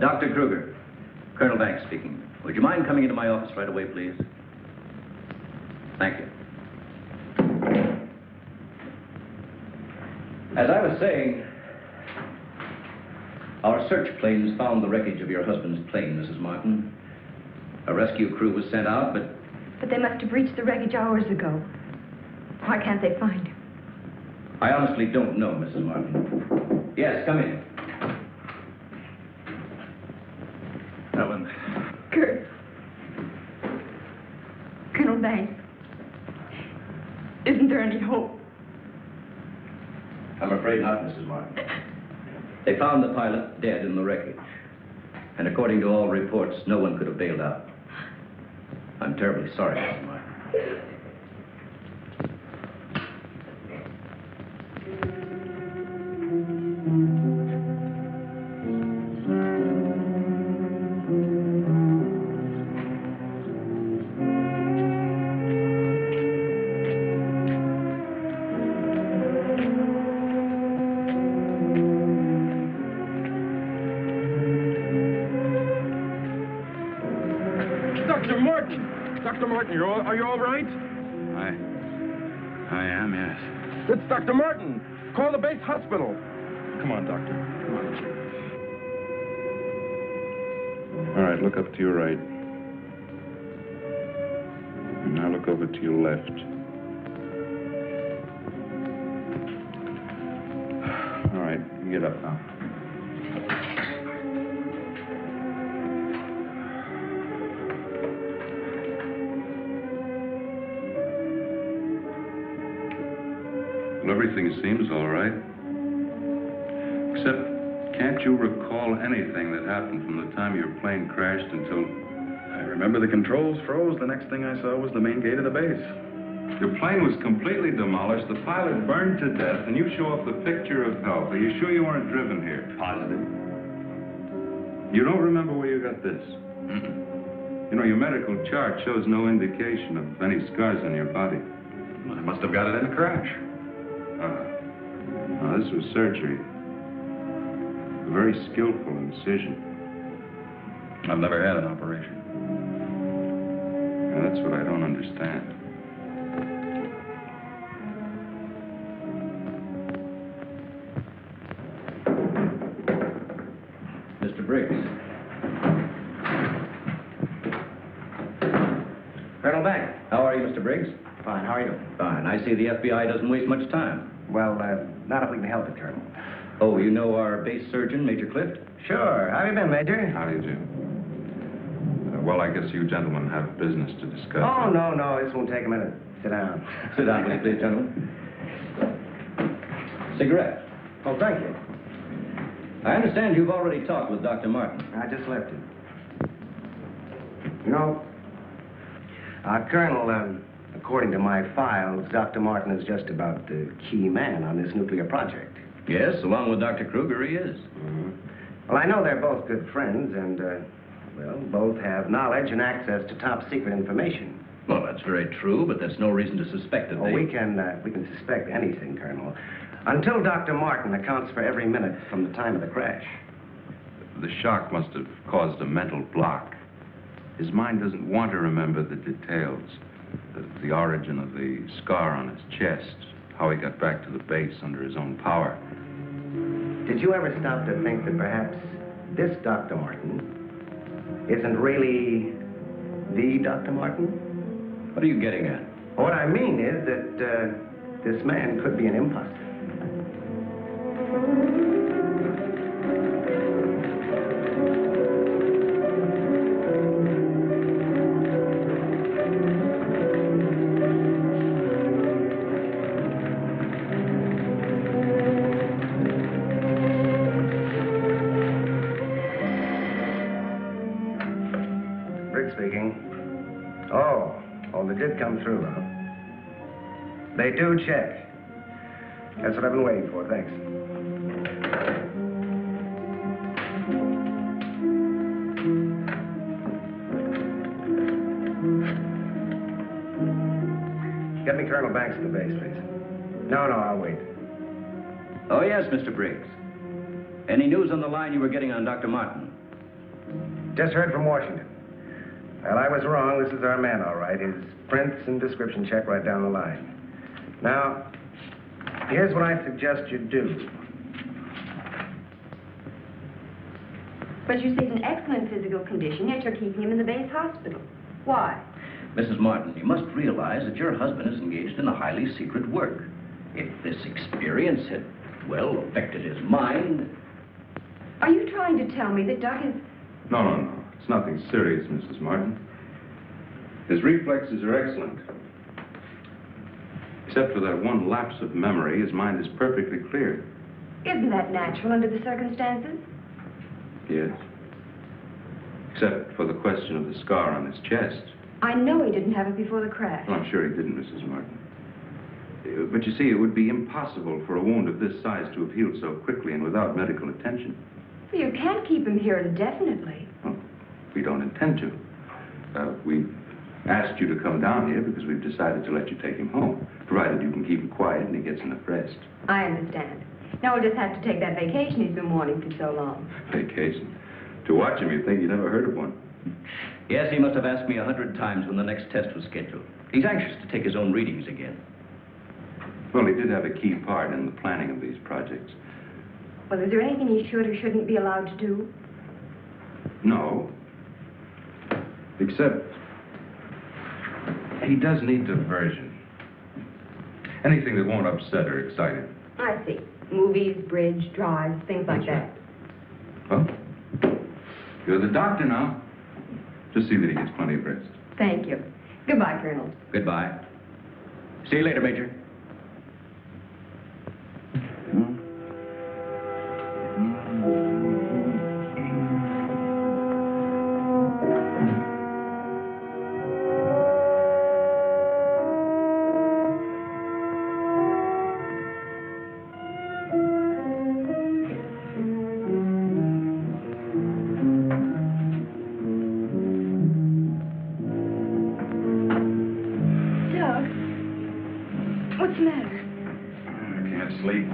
Dr. Kruger, Colonel Banks speaking. Would you mind coming into my office right away, please? Thank you. As I was saying, our search planes found the wreckage of your husband's plane, Mrs. Martin. A rescue crew was sent out, but... But they must have reached the wreckage hours ago. Why can't they find him? I honestly don't know, Mrs. Martin. Yes, come in. Ellen. Kurt. Colonel Banks. Isn't there any hope? I'm afraid not, Mrs. Martin. They found the pilot dead in the wreckage. And according to all reports, no one could have bailed out. I'm terribly sorry, Mrs. Martin. Dr. Martin, are you all right? I am, yes. It's Dr. Martin. Call the base hospital. Come on, doctor. Come on. All right, look up to your right. And now look over to your left. All right, you get up now. Well, everything seems all right. Except, can't you recall anything that happened from the time your plane crashed until... I remember the controls froze. The next thing I saw was the main gate of the base. Your plane was completely demolished, the pilot burned to death, and you show off the picture of health. Are you sure you weren't driven here? Positive. You don't remember where you got this? Mm-mm. You know, your medical chart shows no indication of any scars on your body. Well, I must have got it in a crash. Now, this was surgery. A very skillful incision. I've never had an operation. Now, that's what I don't understand. Mr. Briggs. Colonel Banks. How are you, Mr. Briggs? Fine. How are you? Fine. I see the FBI doesn't waste much time. Well, not if we can help it, Colonel. Oh, you know our base surgeon, Major Clift? Sure. How have you been, Major? How do you do? Well, I guess you gentlemen have business to discuss. Oh, no. This won't take a minute. Sit down. Sit down, please, gentlemen. Cigarette. Oh, thank you. I understand you've already talked with Dr. Martin. I just left him. You know, Colonel, according to my files, Dr. Martin is just about the key man on this nuclear project. Yes, along with Dr. Kruger, he is. Mm-hmm. Well, I know they're both good friends, and, well, both have knowledge and access to top-secret information. Well, that's very true, but that's no reason to suspect that we can suspect anything, Colonel, until Dr. Martin accounts for every minute from the time of the crash. The shock must have caused a mental block. His mind doesn't want to remember the details, the origin of the scar on his chest, how he got back to the base under his own power. Did you ever stop to think that perhaps this Dr. Martin isn't really the Dr. Martin? What are you getting at? What I mean is that this man could be an imposter. They did come through, huh? They do check. That's what I've been waiting for, thanks. Get me Colonel Banks at the base, please. No, I'll wait. Oh, yes, Mr. Briggs. Any news on the line you were getting on Dr. Martin? Just heard from Washington. Well, I was wrong. This is our man, all right. His prints and description check right down the line. Now, here's what I suggest you do. But you say he's in excellent physical condition, yet you're keeping him in the base hospital. Why? Mrs. Martin, you must realize that your husband is engaged in a highly secret work. If this experience had, well, affected his mind... Are you trying to tell me that Doc is... No. It's nothing serious, Mrs. Martin. His reflexes are excellent. Except for that one lapse of memory, his mind is perfectly clear. Isn't that natural under the circumstances? Yes. Except for the question of the scar on his chest. I know he didn't have it before the crash. Well, I'm sure he didn't, Mrs. Martin. But you see, it would be impossible for a wound of this size to have healed so quickly and without medical attention. Well, you can't keep him here indefinitely. Well, we don't intend to. We've asked you to come down here because we've decided to let you take him home, provided you can keep him quiet and he gets enough rest. I understand. Now we'll just have to take that vacation he's been wanting for so long. Vacation? To watch him, you'd think you never heard of one. Yes, he must have asked me 100 times when the next test was scheduled. He's anxious to take his own readings again. Well, he did have a key part in the planning of these projects. Well, is there anything he should or shouldn't be allowed to do? No. Except, he does need diversion. Anything that won't upset or excite him. I see. Movies, bridge, drives, things like that. Well, you're the doctor now. Just see that he gets plenty of rest. Thank you. Goodbye, Colonel. Goodbye. See you later, Major. What's the matter? I can't sleep.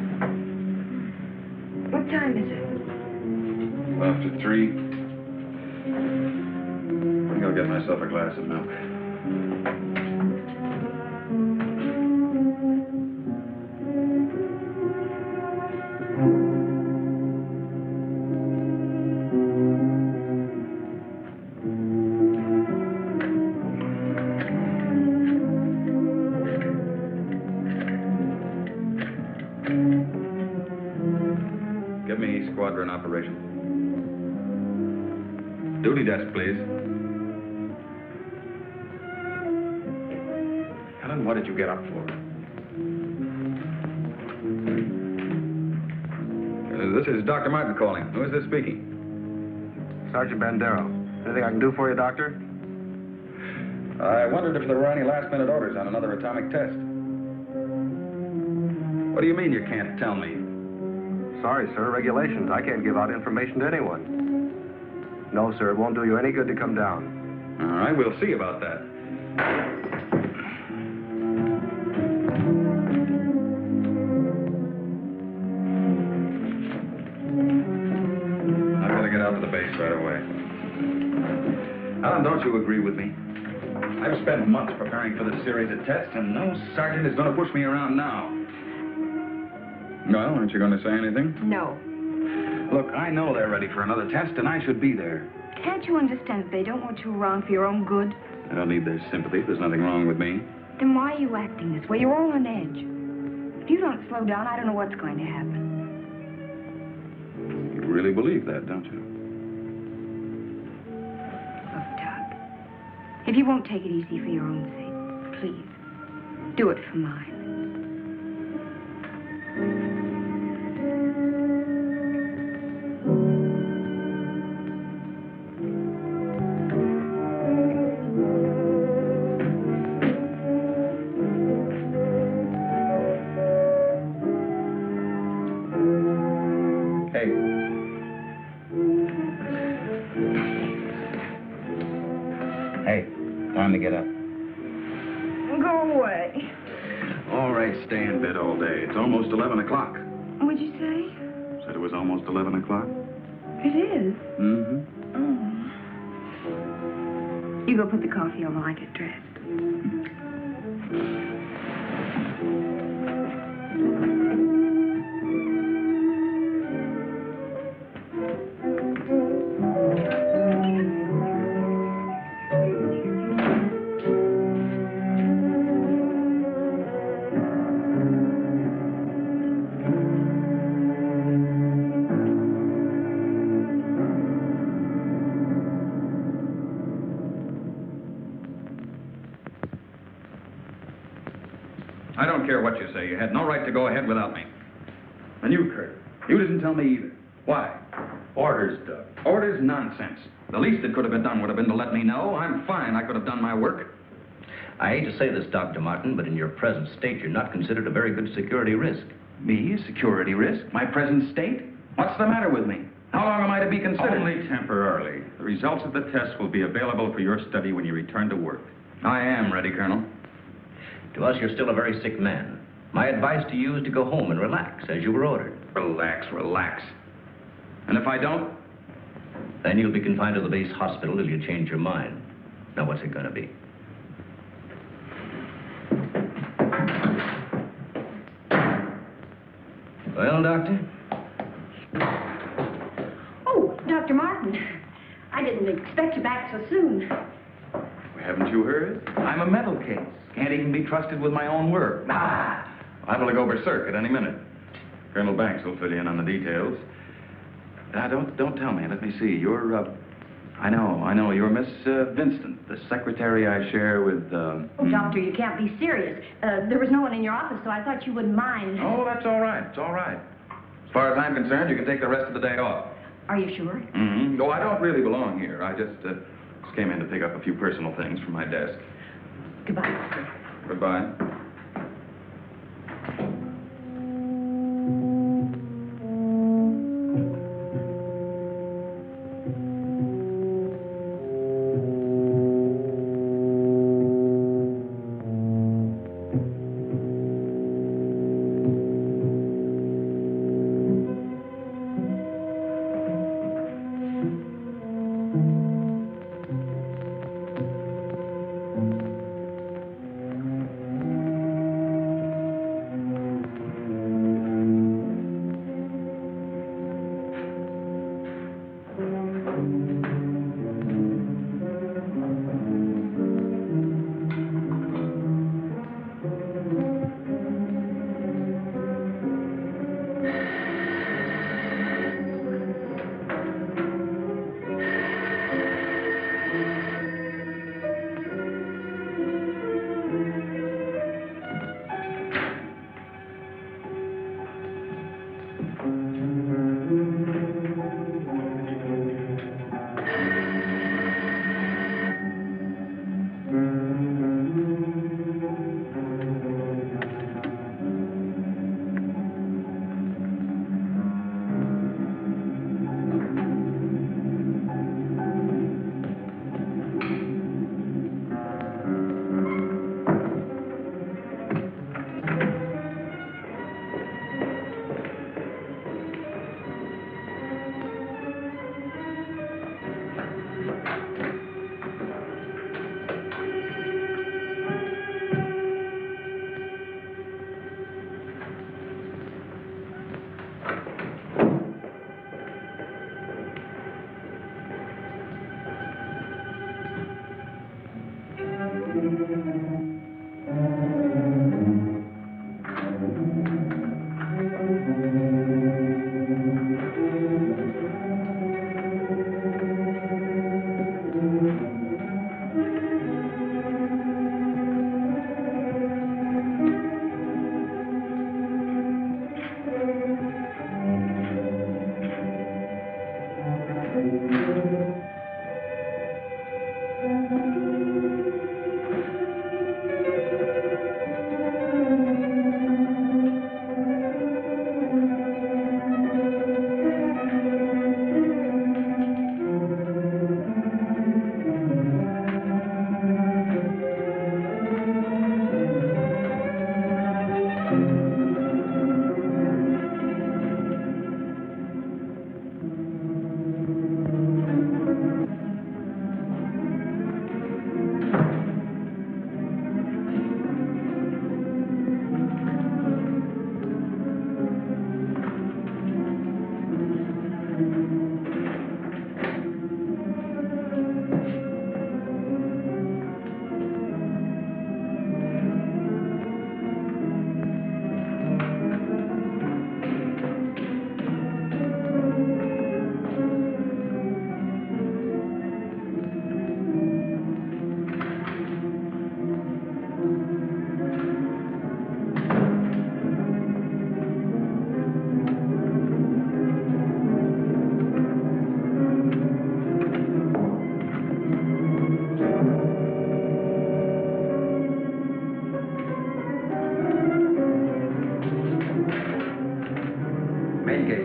What time is it? After 3. I think I'll get myself a glass of milk. Duty desk, please. Helen, what did you get up for? This is Dr. Martin calling. Who is this speaking? Sergeant Bandero. Anything I can do for you, Doctor? I wondered if there were any last-minute orders on another atomic test. What do you mean you can't tell me? Sorry, sir. Regulations. I can't give out information to anyone. No, sir. It won't do you any good to come down. All right, we'll see about that. I've got to get out to the base right away. Alan, don't you agree with me? I've spent months preparing for this series of tests, and no sergeant is going to push me around now. Well, aren't you going to say anything? No. Look, I know they're ready for another test, and I should be there. Can't you understand that they don't want you around for your own good? I don't need their sympathy. There's nothing wrong with me. Then why are you acting this way? You're all on edge. If you don't slow down, I don't know what's going to happen. You really believe that, don't you? Look, Doc, if you won't take it easy for your own sake, please, do it for mine. Hey, time to get up. Go away. All right, stay in bed all day. It's almost 11 o'clock. What'd you say? Said it was almost 11 o'clock? It is. Mm-hmm. Oh. You go put the coffee on while I get dressed. I don't care what you say. You had no right to go ahead without me. And you, Kurt, you didn't tell me either. Why? Orders, Doug. Orders? Nonsense. The least that could have been done would have been to let me know. I'm fine. I could have done my work. I hate to say this, Dr. Martin, but in your present state, you're not considered a very good security risk. Me? A security risk? My present state? What's the matter with me? How long am I to be considered? Only temporarily. The results of the test will be available for your study when you return to work. I am ready, Colonel. To us, you're still a very sick man. My advice to you is to go home and relax, as you were ordered. Relax, relax. And if I don't? Then you'll be confined to the base hospital till you change your mind. Now, what's it going to be? Well, Doctor? Oh, Dr. Martin. I didn't expect you back so soon. Haven't you heard? I'm a mental case. Can't even be trusted with my own work. Liable to go berserk at any minute. Colonel Banks will fill you in on the details. Don't tell me. Let me see. You're, I know. You're Miss Vincent, the secretary I share with, Oh, Doctor, you can't be serious. There was no one in your office, so I thought you wouldn't mind. Oh, that's all right. It's all right. As far as I'm concerned, you can take the rest of the day off. Are you sure? Mm-hmm. No, I don't really belong here. I just came in to pick up a few personal things from my desk. Goodbye, Doctor. Goodbye.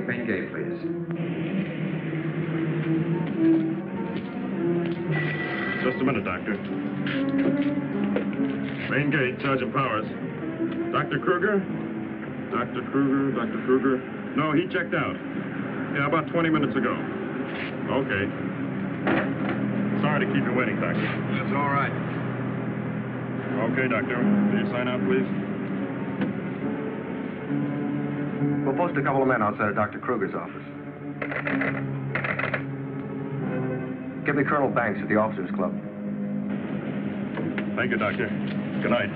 Main gate, please. Just a minute, Doctor. Main gate, Sergeant Powers. Dr. Kruger? Dr. Kruger? No, he checked out. Yeah, about 20 minutes ago. Okay. Sorry to keep you waiting, Doctor. That's all right. Okay, Doctor. Will you sign out, please? We'll post a couple of men outside of Dr. Kruger's office. Give me Colonel Banks at the Officers Club. Thank you, Doctor. Good night.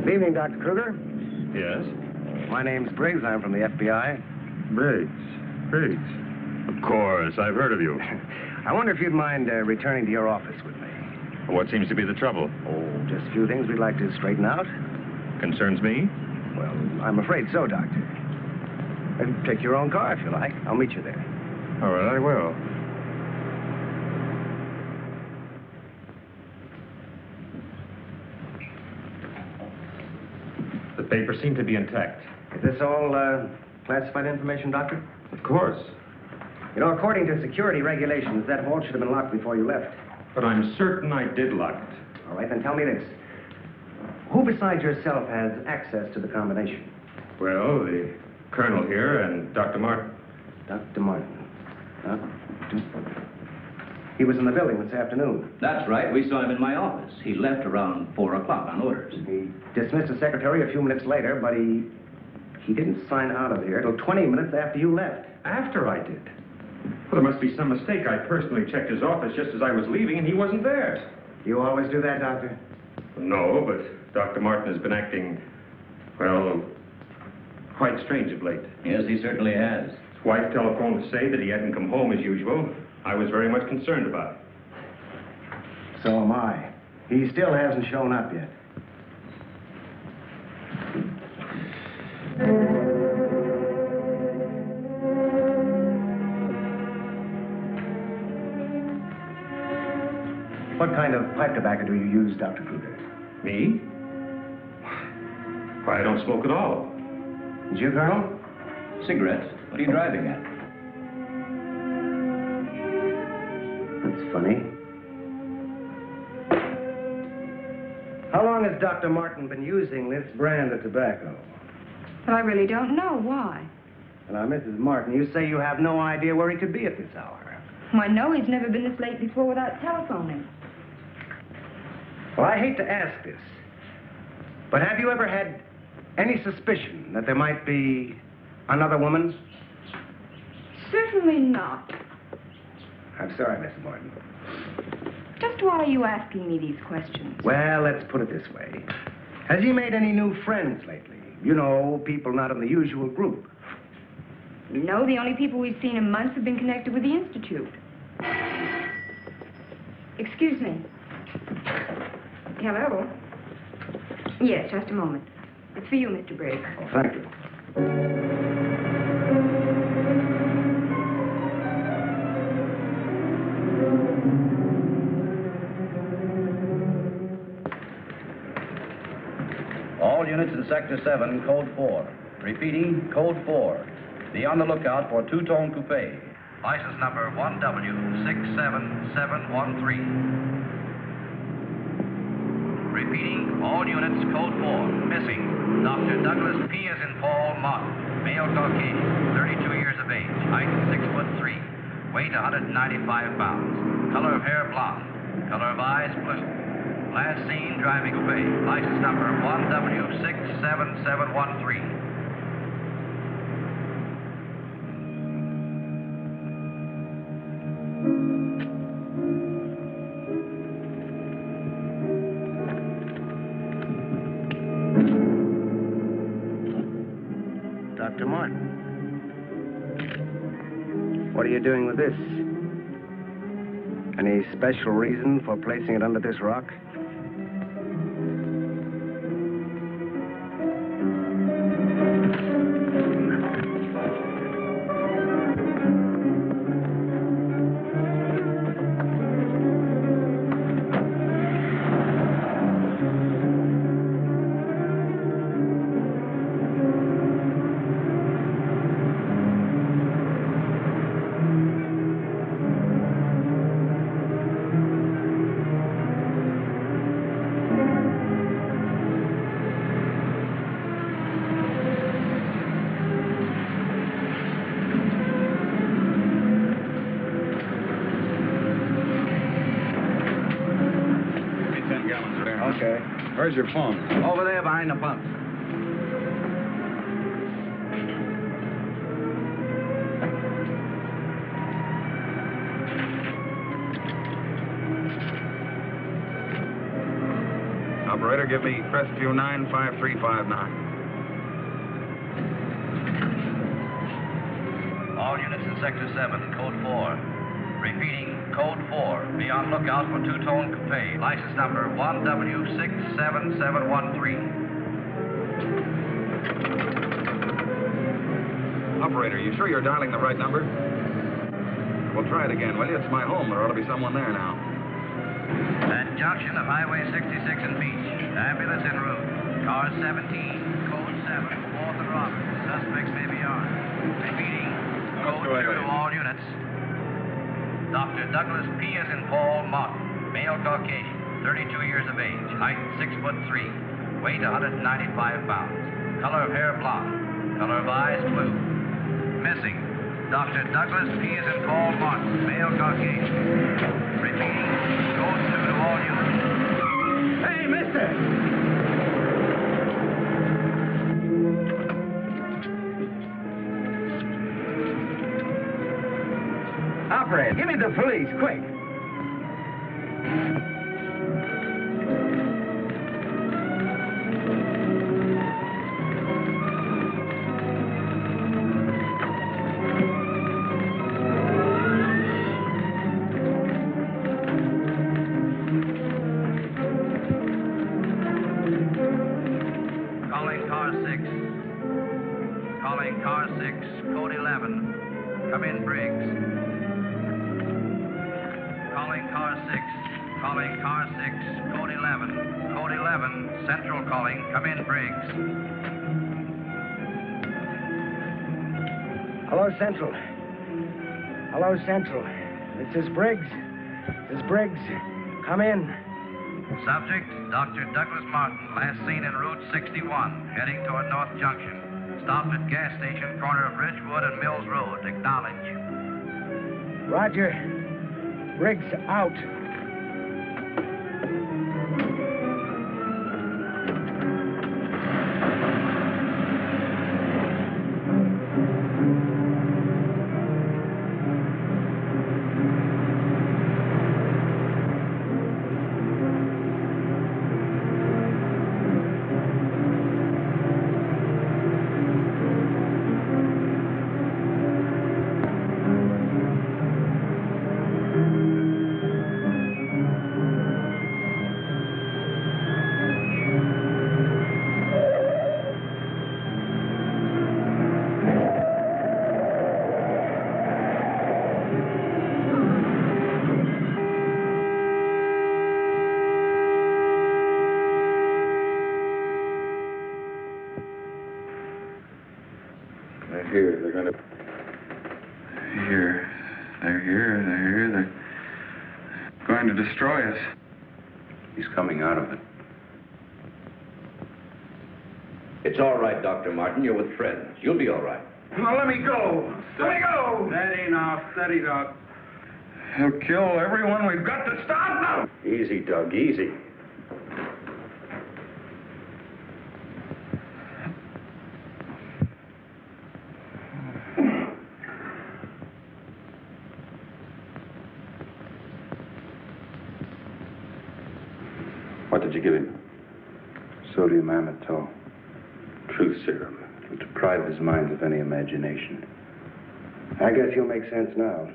Good evening, Dr. Kruger. Yes? My name's Briggs. I'm from the FBI. Briggs. Of course, I've heard of you. I wonder if you'd mind returning to your office with me. What seems to be the trouble? Oh, just a few things we'd like to straighten out. Concerns me? Well, I'm afraid so, Doctor. Take your own car if you like. I'll meet you there. All right, I will. The papers seem to be intact. Is this all classified information, Doctor? Of course. You know, according to security regulations, that vault should have been locked before you left. But I'm certain I did lock it. All right, then tell me this. Who besides yourself has access to the combination? Well, the colonel here and Dr. Martin. Dr. Martin. He was in the building this afternoon. That's right. We saw him in my office. He left around 4 o'clock on orders. He dismissed the secretary a few minutes later, but he didn't sign out of here until 20 minutes after you left. After I did? Well, there must be some mistake. I personally checked his office just as I was leaving, and he wasn't there. You always do that, Doctor? No, but Dr. Martin has been acting, well, quite strange of late. Yes, he certainly has. His wife telephoned to say that he hadn't come home as usual. I was very much concerned about it. So am I. He still hasn't shown up yet. What kind of pipe tobacco do you use, Dr. Kruger? Me? Why, I don't smoke at all. Did you, Colonel? Cigarettes? What are you driving at? That's funny. How long has Dr. Martin been using this brand of tobacco? But I really don't know. Why? Now, Mrs. Martin, you say you have no idea where he could be at this hour. Well, I know he's never been this late before without telephoning. Well, I hate to ask this, but have you ever had any suspicion that there might be another woman? Certainly not. I'm sorry, Mrs. Martin. Just why are you asking me these questions? Well, let's put it this way. Has he made any new friends lately? You know, people not in the usual group. No, the only people we've seen in months have been connected with the Institute. Excuse me. Hello? Yes, just a moment. It's for you, Mr. Briggs. Oh, thank you. All units in Sector 7, Code 4. Repeating, Code 4. Be on the lookout for two-tone coupe. License number 1W67713. Repeating, all units, Code 4. Missing, Dr. Douglas P. as in Paul Martin. Male Caucasian, 32 years of age. Height 6'3". Weight 195 pounds. Color of hair blonde. Color of eyes blue. Last seen driving coupe. License number 1W67713. Dr. Martin. What are you doing with this? Any special reason for placing it under this rock? Where's your phone? Over there behind the pump. Operator, give me Crestview 95359. All units in Sector 7, Code 4. Repeating, Code 4. Be on lookout for two-tone coupe. License number 1W67713. Operator, you sure you're dialing the right number? Well, try it again, will you? It's my home. There ought to be someone there now. At junction of Highway 66 and Beach. Ambulance en route. Car 17, Code 7, 4th and Roberts. Suspects may be armed. Repeating, Code 2 to all units. Dr. Douglas P. as in Paul Martin. Male Caucasian, 32 years of age. Height 6'3". Weight 195 pounds. Color of hair blonde. Color of eyes blue. Missing, Dr. Douglas P. as in Paul Martin. Male Caucasian. Repeating, Code 2 to all units. Hey, mister! Operator, give me the police, quick. Calling car 6. Calling car 6, Code 11. Come in, Briggs. Calling car 6. Calling car 6, Code 11. Code 11, Central calling. Come in, Briggs. Hello, Central. Hello, Central. This is Briggs. This is Briggs. Come in. Subject, Dr. Douglas Martin, last seen en Route 61, heading toward North Junction. Stopped at gas station, corner of Ridgewood and Mills Road. Acknowledge. Roger. Briggs out. They're here. They're going to destroy us. He's coming out of it. It's all right, Dr. Martin. You're with friends. You'll be all right. Now, let me go. Let me go. Steady now. Steady, Doc. He'll kill everyone. We've got to stop now. Easy, Doug. Easy. What did you give him? Sodium amytal. Truth serum. It'll deprive his mind of any imagination. I guess you'll make sense now.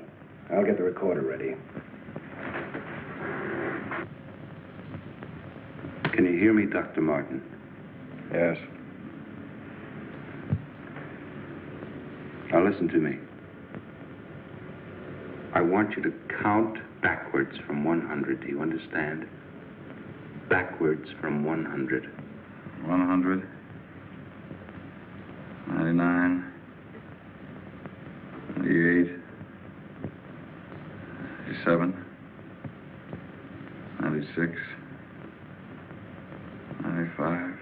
I'll get the recorder ready. Can you hear me, Dr. Martin? Yes. Now listen to me. I want you to count backwards from 100. Do you understand? Backwards from 100. 100. 99. 98. 97. 96. 95.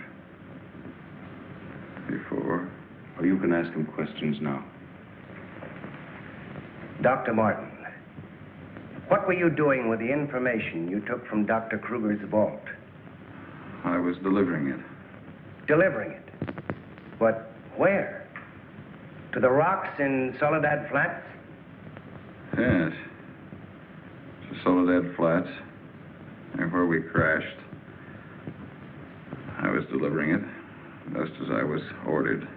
94. Well, you can ask him questions now. Dr. Martin, what were you doing with the information you took from Dr. Kruger's vault? I was delivering it. Delivering it? But where? To the rocks in Soledad Flats? Yes. To Soledad Flats, near where we crashed. I was delivering it, just as I was ordered.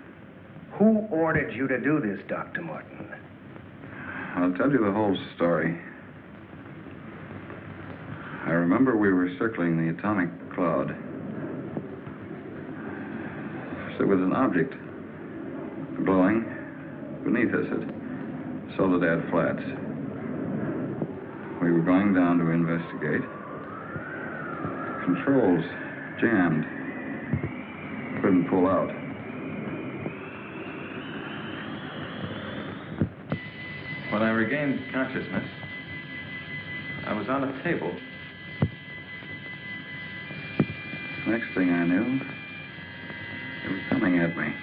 Who ordered you to do this, Dr. Martin? I'll tell you the whole story. I remember we were circling the atomic cloud. There was an object glowing beneath us at Soledad Flats. We were going down to investigate. Controls jammed. Couldn't pull out. When I regained consciousness, I was on a table. Next thing I knew, they were coming at me.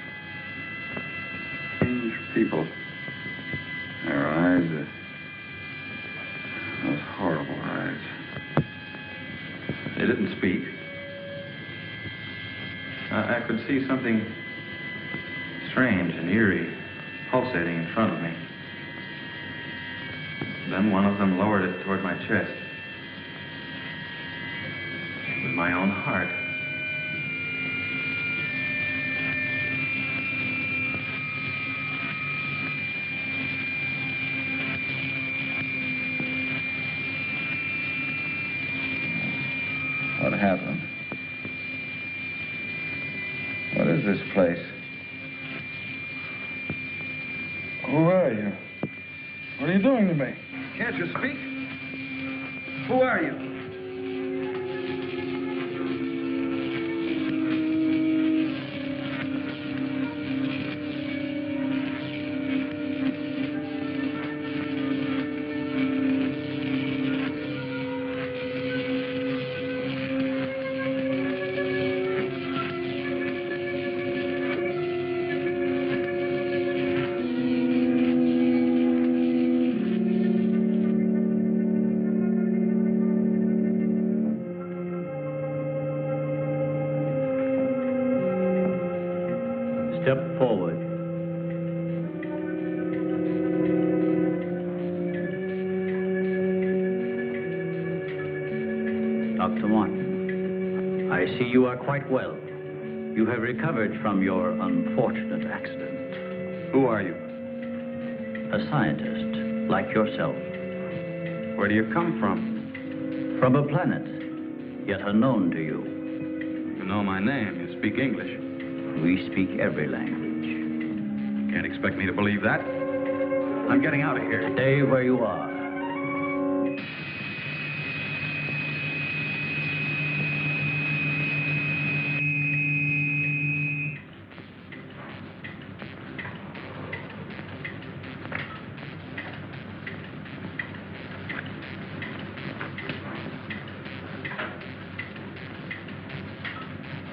Strange people. Their eyes, those horrible eyes. They didn't speak. I could see something strange and eerie pulsating in front of me. Then one of them lowered it toward my chest. It was my own heart. What happened? What is this place? Who are you? What are you doing to me? Can't you speak? Who are you? Step forward. Dr. Martin, I see you are quite well. You have recovered from your unfortunate accident. Who are you? A scientist, like yourself. Where do you come from? From a planet, yet unknown to you. You know my name. You speak English. We speak every language. Can't expect me to believe that. I'm getting out of here. Stay where you are.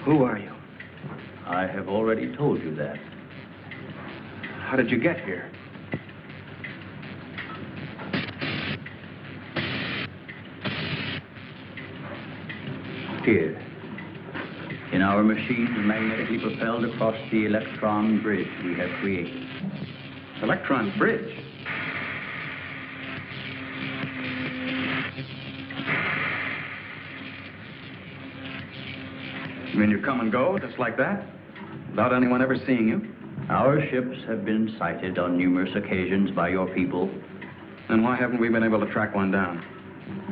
Who are you? I have already told you that. How did you get here? Here, in our machines magnetically propelled across the electron bridge we have created. Electron bridge? You mean you come and go just like that? Without anyone ever seeing you? Our ships have been sighted on numerous occasions by your people. Then why haven't we been able to track one down?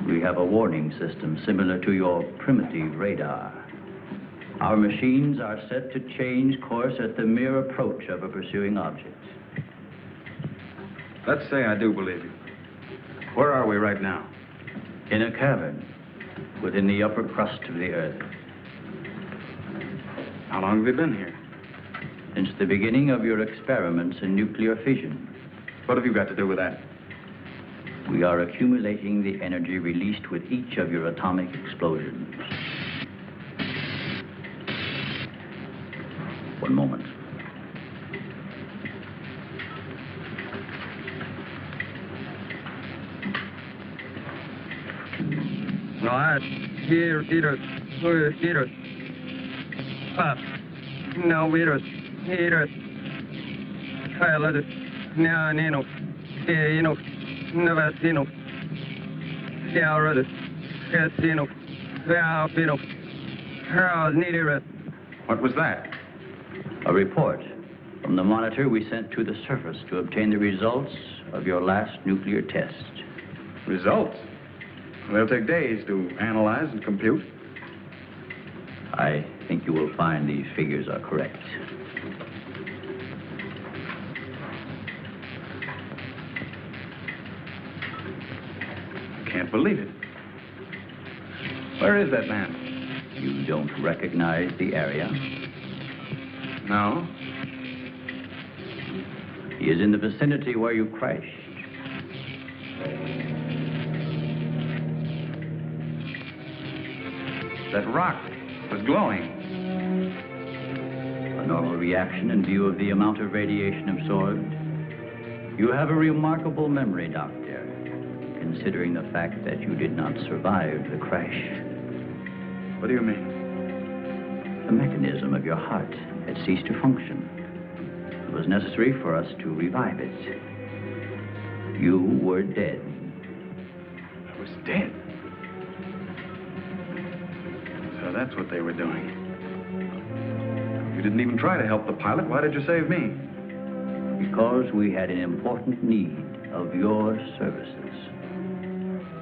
We have a warning system similar to your primitive radar. Our machines are set to change course at the mere approach of a pursuing object. Let's say I do believe you. Where are we right now? In a cavern within the upper crust of the Earth. How long have you been here? Since the beginning of your experiments in nuclear fission. What have you got to do with that? We are accumulating the energy released with each of your atomic explosions. One moment. No, I here virus. No virus. I let it. Now, Nino. Nevasino. Yaredis. Casino. Valpino. How's needed. What was that? A report from the monitor we sent to the surface to obtain the results of your last nuclear test. Results? They'll take days to analyze and compute. I think you will find these figures are correct. Can't believe it. Where is that man? You don't recognize the area? No. He is in the vicinity where you crashed. That rock was glowing. A normal reaction in view of the amount of radiation absorbed. You have a remarkable memory, Doctor, considering the fact that you did not survive the crash. What do you mean? The mechanism of your heart had ceased to function. It was necessary for us to revive it. You were dead. I was dead? So that's what they were doing. You didn't even try to help the pilot. Why did you save me? Because we had an important need of your services.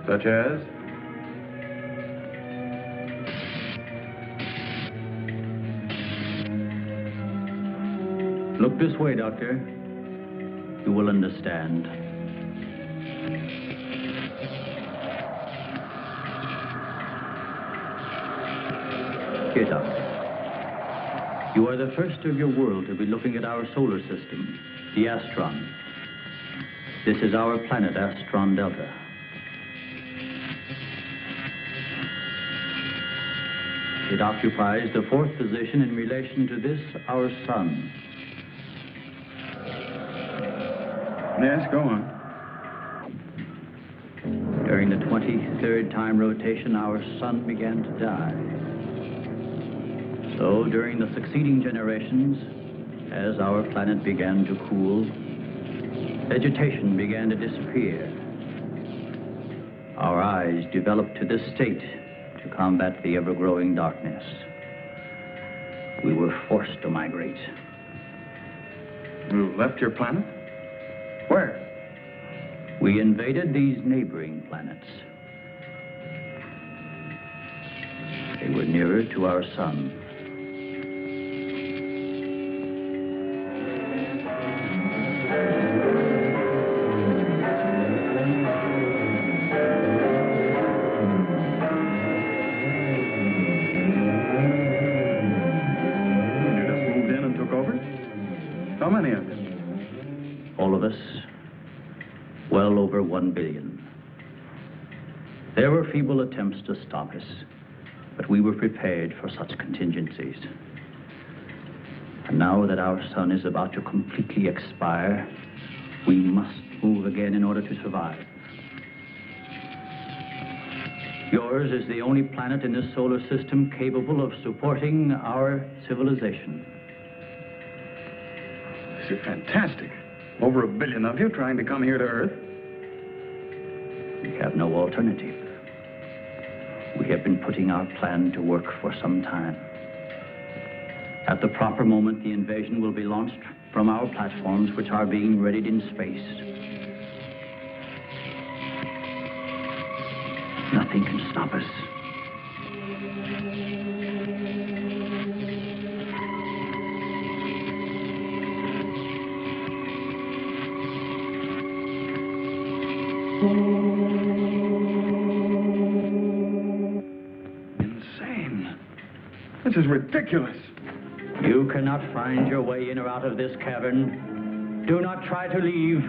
Such as? Look this way, Doctor. You will understand. Here, Doctor. You are the first of your world to be looking at our solar system, the Astron. This is our planet, Astron Delta. It occupies the fourth position in relation to this, our sun. Yes, go on. During the 23rd time rotation, our sun began to die. So, during the succeeding generations, as our planet began to cool, vegetation began to disappear. Our eyes developed to this state to combat the ever-growing darkness. We were forced to migrate. You left your planet? Where? We invaded these neighboring planets. They were nearer to our sun. How many of you? All of us, well over 1 billion. There were feeble attempts to stop us, but we were prepared for such contingencies. And now that our sun is about to completely expire, we must move again in order to survive. Yours is the only planet in this solar system capable of supporting our civilization. This is fantastic. Over 1 billion of you trying to come here to Earth. We have no alternative. We have been putting our plan to work for some time. At the proper moment, the invasion will be launched from our platforms, which are being readied in space. Nothing can stop us. Insane. This is ridiculous. You cannot find your way in or out of this cavern. Do not try to leave.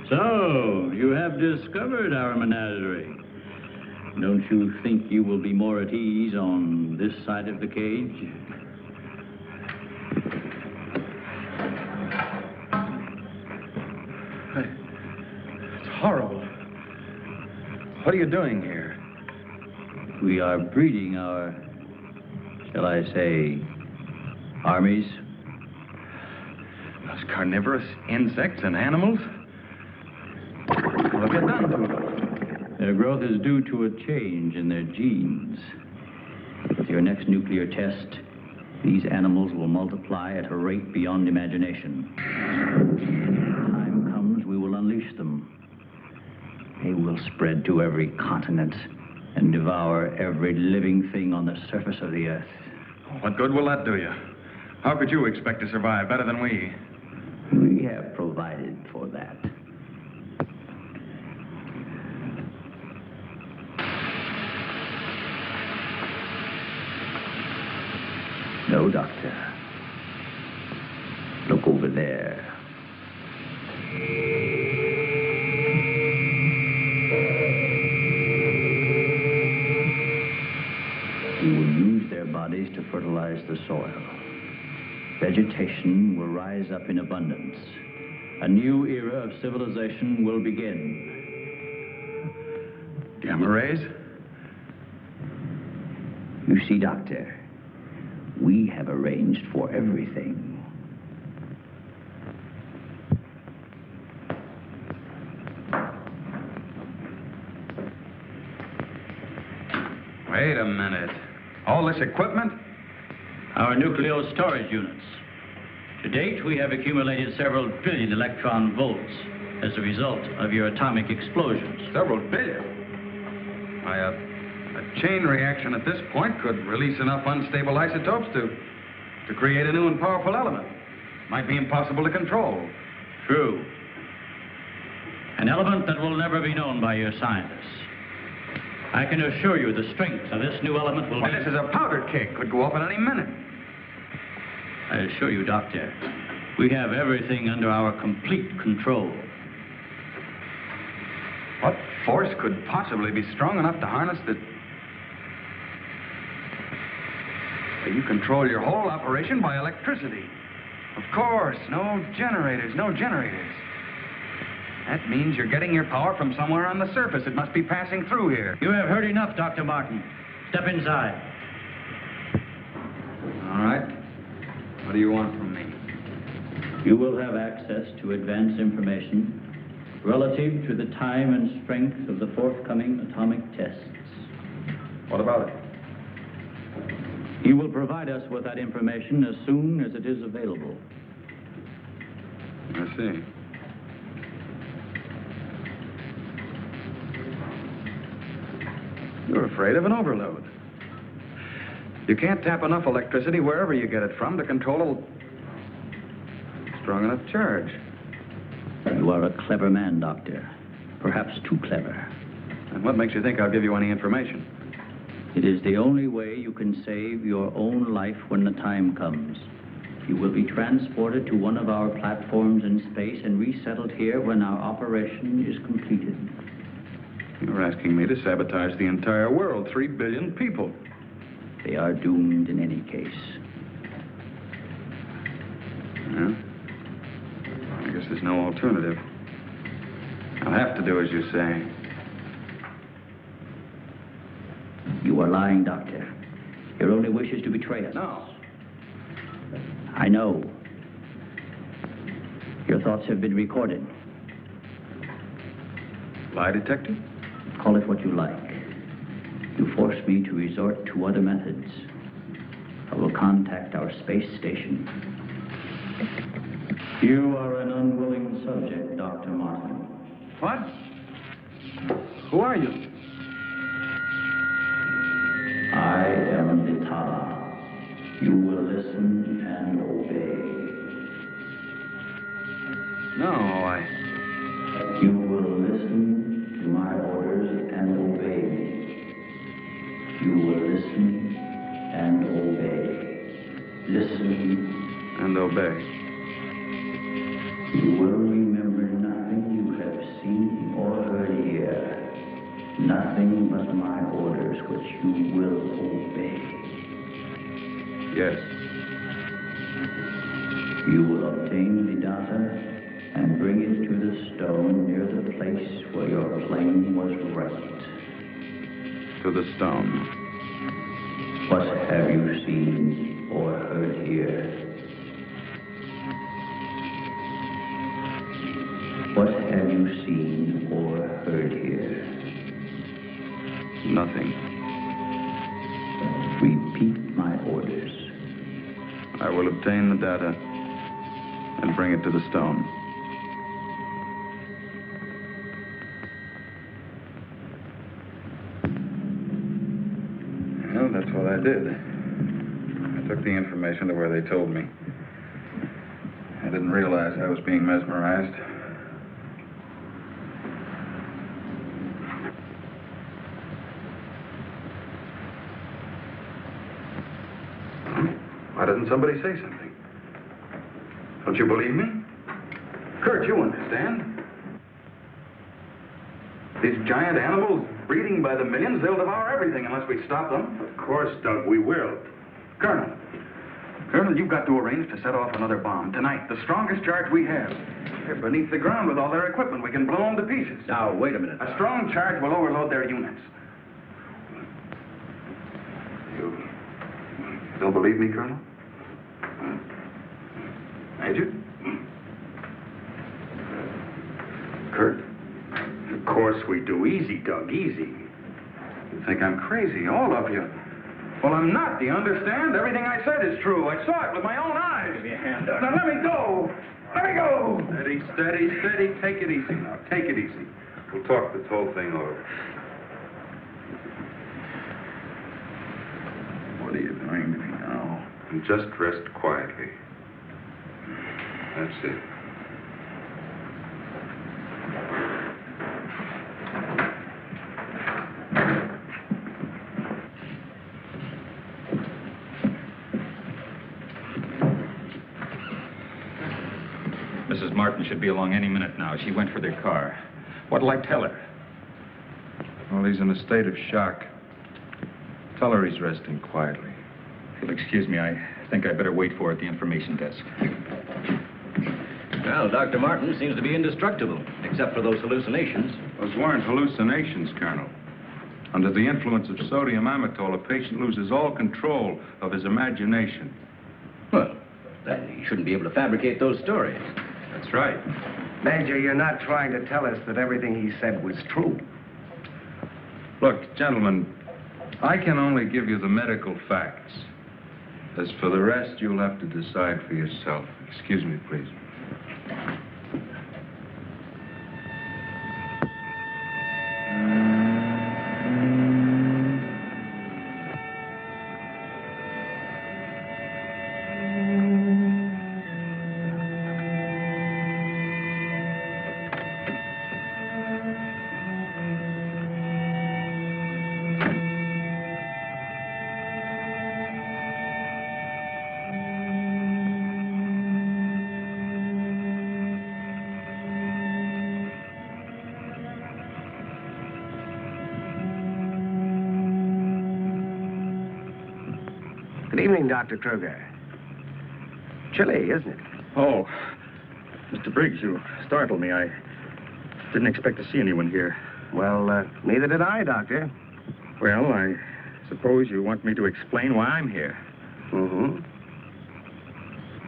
So, you have discovered our menagerie. Don't you think you will be more at ease on this side of the cage? It's horrible. What are you doing here? We are breeding our, shall I say, armies. Those carnivorous insects and animals? What have you done to them? Their growth is due to a change in their genes. With your next nuclear test, these animals will multiply at a rate beyond imagination. When the time comes, we will unleash them. They will spread to every continent and devour every living thing on the surface of the earth. What good will that do you? How could you expect to survive better than we? We have provided for that. No, Doctor. Look over there. We will use their bodies to fertilize the soil. Vegetation will rise up in abundance. A new era of civilization will begin. Gamma rays? You see, Doctor, we have arranged for everything. Wait a minute. All this equipment? Our nuclear storage units. To date, we have accumulated several billion electron volts as a result of your atomic explosions. Several billion? Why, a chain reaction at this point could release enough unstable isotopes to create a new and powerful element. Might be impossible to control. True. An element that will never be known by your scientists. I can assure you the strength of this new element will be... This is a powder keg. Could go off at any minute. I assure you, Doctor, we have everything under our complete control. What force could possibly be strong enough to harness the... You control your whole operation by electricity. Of course, no generators. That means you're getting your power from somewhere on the surface. It must be passing through here. You have heard enough, Dr. Martin. Step inside. All right. What do you want from me? You will have access to advanced information relative to the time and strength of the forthcoming atomic tests. What about it? You will provide us with that information as soon as it is available. I see. You're afraid of an overload. You can't tap enough electricity wherever you get it from to control a strong enough charge. You are a clever man, Doctor. Perhaps too clever. And what makes you think I'll give you any information? It is the only way you can save your own life when the time comes. You will be transported to one of our platforms in space and resettled here when our operation is completed. You're asking me to sabotage the entire world, 3 billion people. They are doomed in any case. Yeah? I guess there's no alternative. I'll have to do as you say. You are lying, Doctor. Your only wish is to betray us. No. I know. Your thoughts have been recorded. Lie detector? Call it what you like. You force me to resort to other methods. I will contact our space station. You are an unwilling subject, Dr. Martin. What? Who are you? I am Nite. You will listen and obey. No, You will listen to my orders and obey me. You will listen and obey. Listen and obey. You will remember now. which you will obey. Yes. You will obtain the data and bring it to the stone near the place where your plane was wrecked. To the stone. What have you seen or heard here? What have you seen or heard here? Nothing. Repeat my orders. I will obtain the data and bring it to the stone. Well, that's what I did. I took the information to where they told me. I didn't realize I was being mesmerized. Why doesn't somebody say something? Don't you believe me? Kurt, you understand. These giant animals breeding by the millions, they'll devour everything unless we stop them. Of course, Doug, we will. Colonel, you've got to arrange to set off another bomb tonight. The strongest charge we have. They're beneath the ground with all their equipment. We can blow them to pieces. Now, wait a minute. A strong charge will overload their units. You don't believe me, Colonel? Major? Kurt? Of course we do. Easy, Doug, easy. You think I'm crazy, all of you. Well, I'm not, do you understand? Everything I said is true. I saw it with my own eyes. Give me a hand, Doug. Now, let me go. Let me go. Steady, steady, steady. Take it easy now. Take it easy. We'll talk this whole thing over. What are you doing to me now? And just rest quietly. That's it. Mrs. Martin should be along any minute now. She went for their car. What'll I tell her? Well, he's in a state of shock. Tell her he's resting quietly. If you'll excuse me, I think I better wait for her at the information desk. Well, Dr. Martin seems to be indestructible, except for those hallucinations. Those weren't hallucinations, Colonel. Under the influence of sodium amytal, a patient loses all control of his imagination. Well, then he shouldn't be able to fabricate those stories. That's right. Major, you're not trying to tell us that everything he said was true. Look, gentlemen, I can only give you the medical facts. As for the rest, you'll have to decide for yourself. Excuse me, please. Good evening, Dr. Kruger. Chilly, isn't it? Oh, Mr. Briggs, you startled me. I didn't expect to see anyone here. Well, neither did I, Doctor. Well, I suppose you want me to explain why I'm here. Mm-hmm.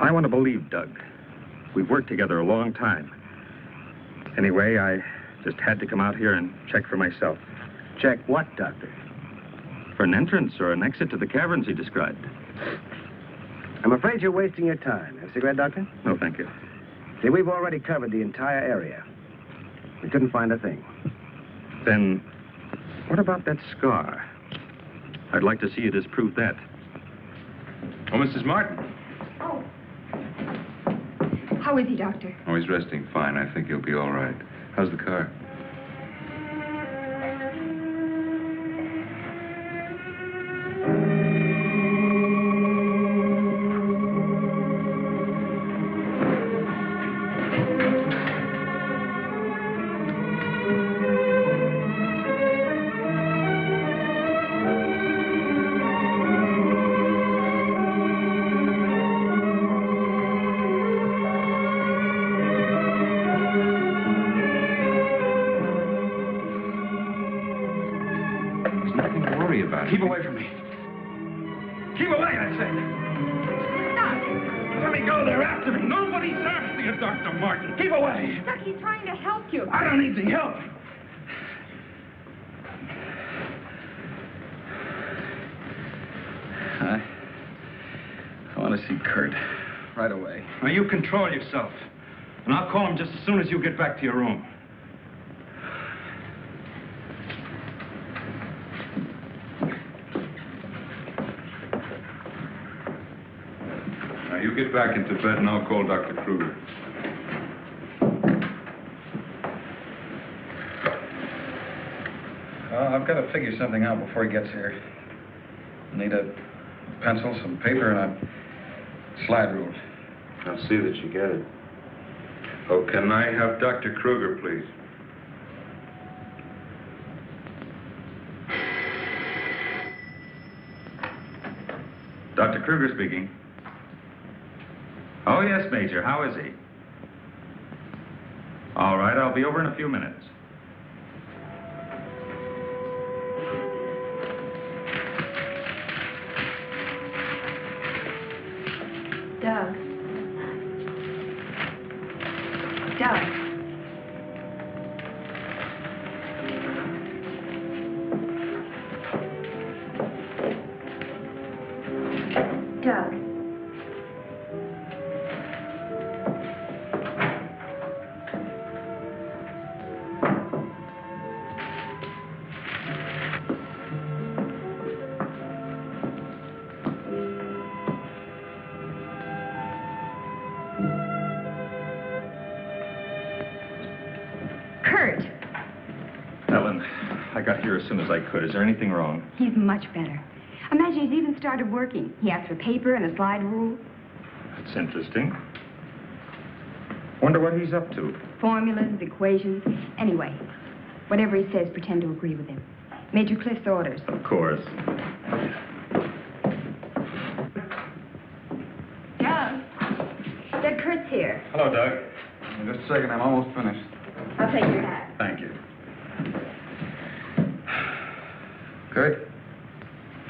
I want to believe Doug. We've worked together a long time. Anyway, I just had to come out here and check for myself. Check what, Doctor? For an entrance or an exit to the caverns he described. I'm afraid you're wasting your time. Have a cigarette, Doctor? No, thank you. See, we've already covered the entire area. We couldn't find a thing. Then, what about that scar? I'd like to see you disprove that. Oh, Mrs. Martin. Oh. How is he, Doctor? Oh, he's resting fine. I think he'll be all right. How's the car? Now keep away from me. Keep away, I said. Let me go. They're after me. Nobody's after you, Dr. Martin. Keep away. Doc, he's trying to help you. I don't need the help. I want to see Kurt right away. Now, you control yourself. And I'll call him just as soon as you get back to your room. Now, you get back into bed and I'll call Dr. Kruger. I've got to figure something out before he gets here. I need a pencil, some paper, and a slide rule. I'll see that you get it. Oh, can I have Dr. Kruger, please? Dr. Kruger speaking. Oh, yes, Major. How is he? All right, I'll be over in a few minutes. Doug. Doug. Doug. Kurt. Ellen, I got here as soon as I could. Is there anything wrong? He's much better. Imagine he's even started working. He asked for paper and a slide rule. That's interesting. Wonder what he's up to. Formulas, equations. Anyway, whatever he says, pretend to agree with him. Major Cliff's orders. Of course. Doug. Doug, Kurt's here. Hello, Doug. Just a second, I'm almost finished. I'll take your hat. Thank you. Kurt,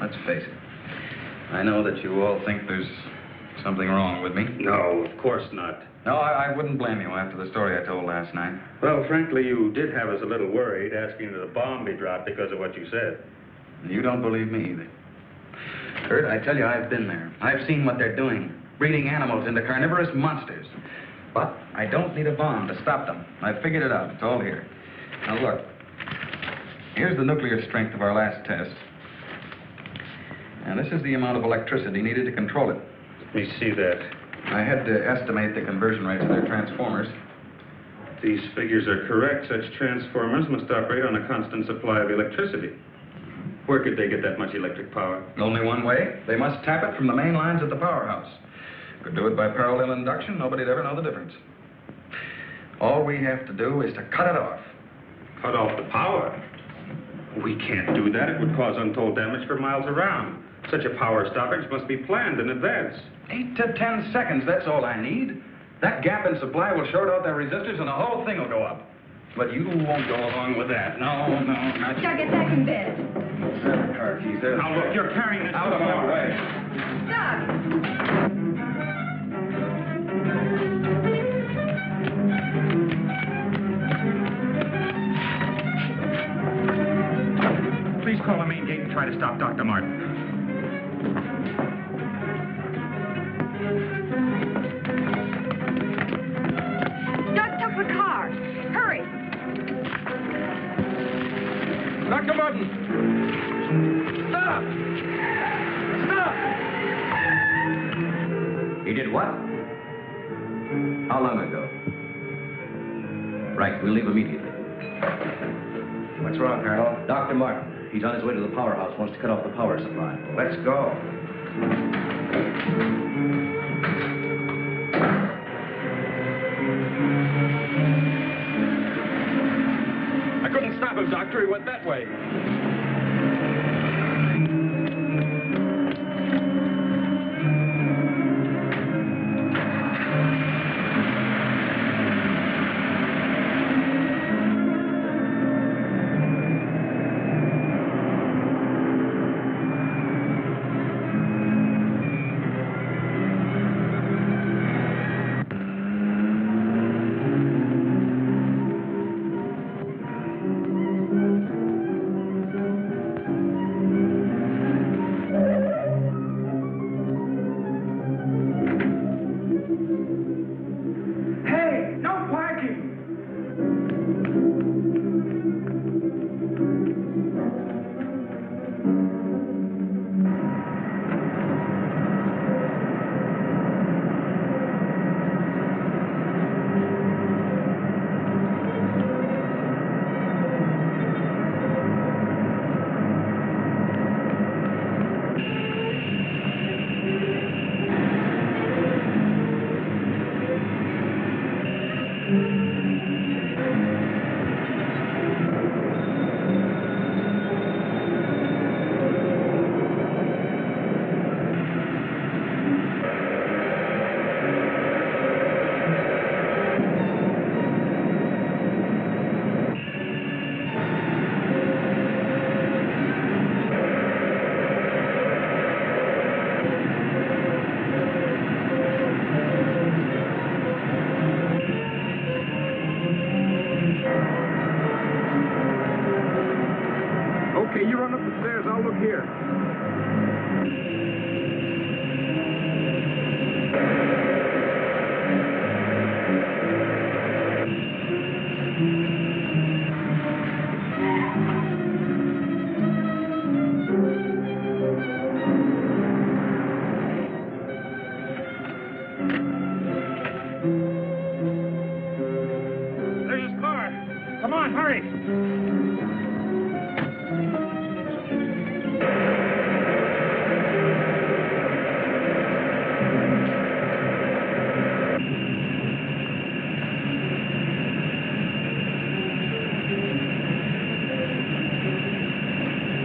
let's face it. I know that you all think there's something wrong with me. No, of course not. No, I wouldn't blame you after the story I told last night. Well, frankly, you did have us a little worried, asking that a bomb be dropped because of what you said. You don't believe me either. Kurt, I tell you, I've been there. I've seen what they're doing, breeding animals into carnivorous monsters. But I don't need a bomb to stop them. I've figured it out. It's all here. Now, look. Here's the nuclear strength of our last test. And this is the amount of electricity needed to control it. Let me see that. I had to estimate the conversion rates of their transformers. If these figures are correct, such transformers must operate on a constant supply of electricity. Where could they get that much electric power? Only one way. They must tap it from the main lines at the powerhouse. Could do it by parallel induction. Nobody'd ever know the difference. All we have to do is to cut it off. Cut off the power? We can't do that. It would cause untold damage for miles around. Such a power stoppage must be planned in advance. 8 to 10 seconds, that's all I need. That gap in supply will short out their resistors and the whole thing will go up. But you won't go along with that. No, not you. Doug, get back in bed. There's the car keys. There. Now, look, you're carrying this out of my way. Doug! Please call the main gate and try to stop Dr. Martin. Doug took the car. Hurry. Dr. Martin! Stop! Stop! He did what? How long ago? Right, we'll leave immediately. What's wrong, Colonel? Dr. Martin. He's on his way to the powerhouse, wants to cut off the power supply. Let's go. I couldn't stop him, Doctor. He went that way. Okay, you run up the stairs. I'll look here. There's his car. Come on, hurry.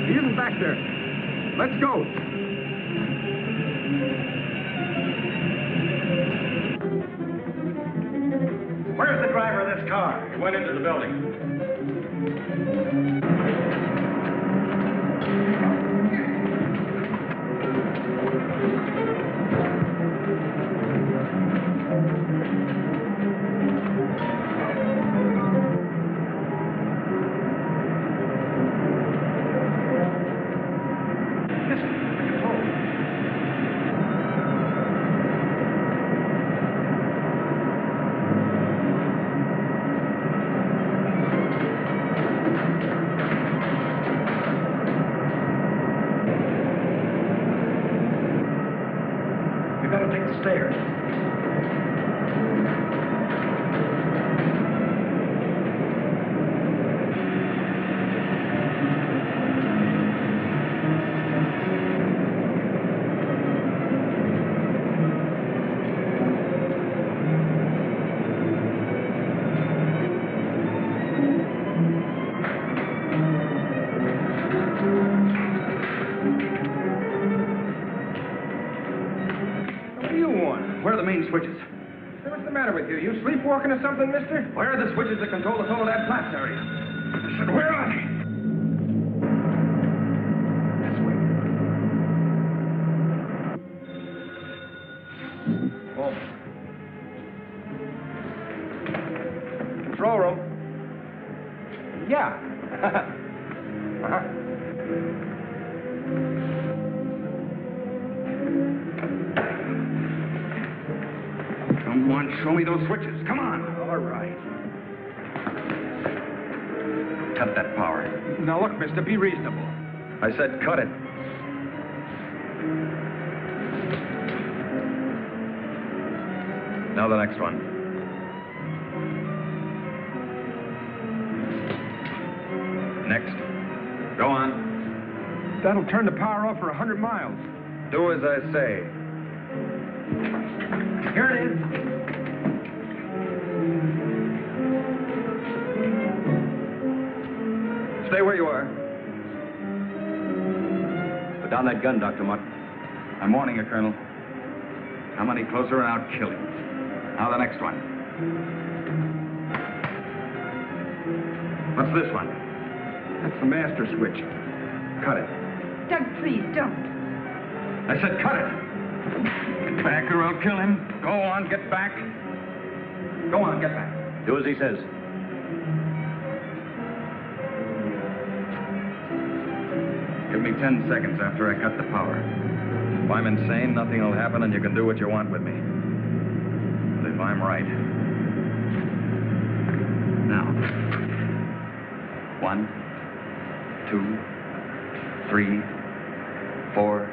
He isn't back there. Let's go. Where's the driver of this car? He went into the building. We've got to take the stairs. What do you want? Where are the main switches? Hey, what's the matter with you? You sleepwalking or something, mister? Where are the switches that control the Soledad Flats area? I said, where are they? This way. Oh. Control room. Yeah. Uh-huh. Come on, show me those switches. Come on. All right. Cut that power. Now, look, mister, be reasonable. I said cut it. Now the next one. Next. Go on. That'll turn the power off for 100 miles. Do as I say. Here it is. Stay where you are. Put down that gun, Dr. Mutt. I'm warning you, Colonel. Come any closer and I'll kill you. Now the next one. What's this one? That's the master switch. Cut it. Doug, please, don't. I said cut it. Get back or I'll kill him. Go on, get back. Go on, get back. Do as he says. Give me 10 seconds after I cut the power. If I'm insane, nothing will happen and you can do what you want with me. But if I'm right... Now. 1, 2, 3, 4,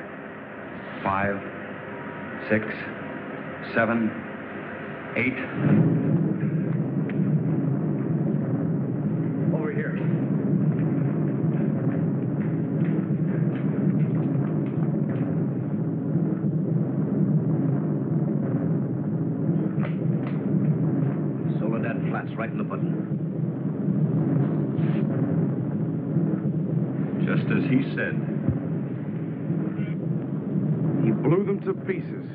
5, 6, 7, 8. Over here. Soledad flats right in the button. Just as he said. He blew them to pieces.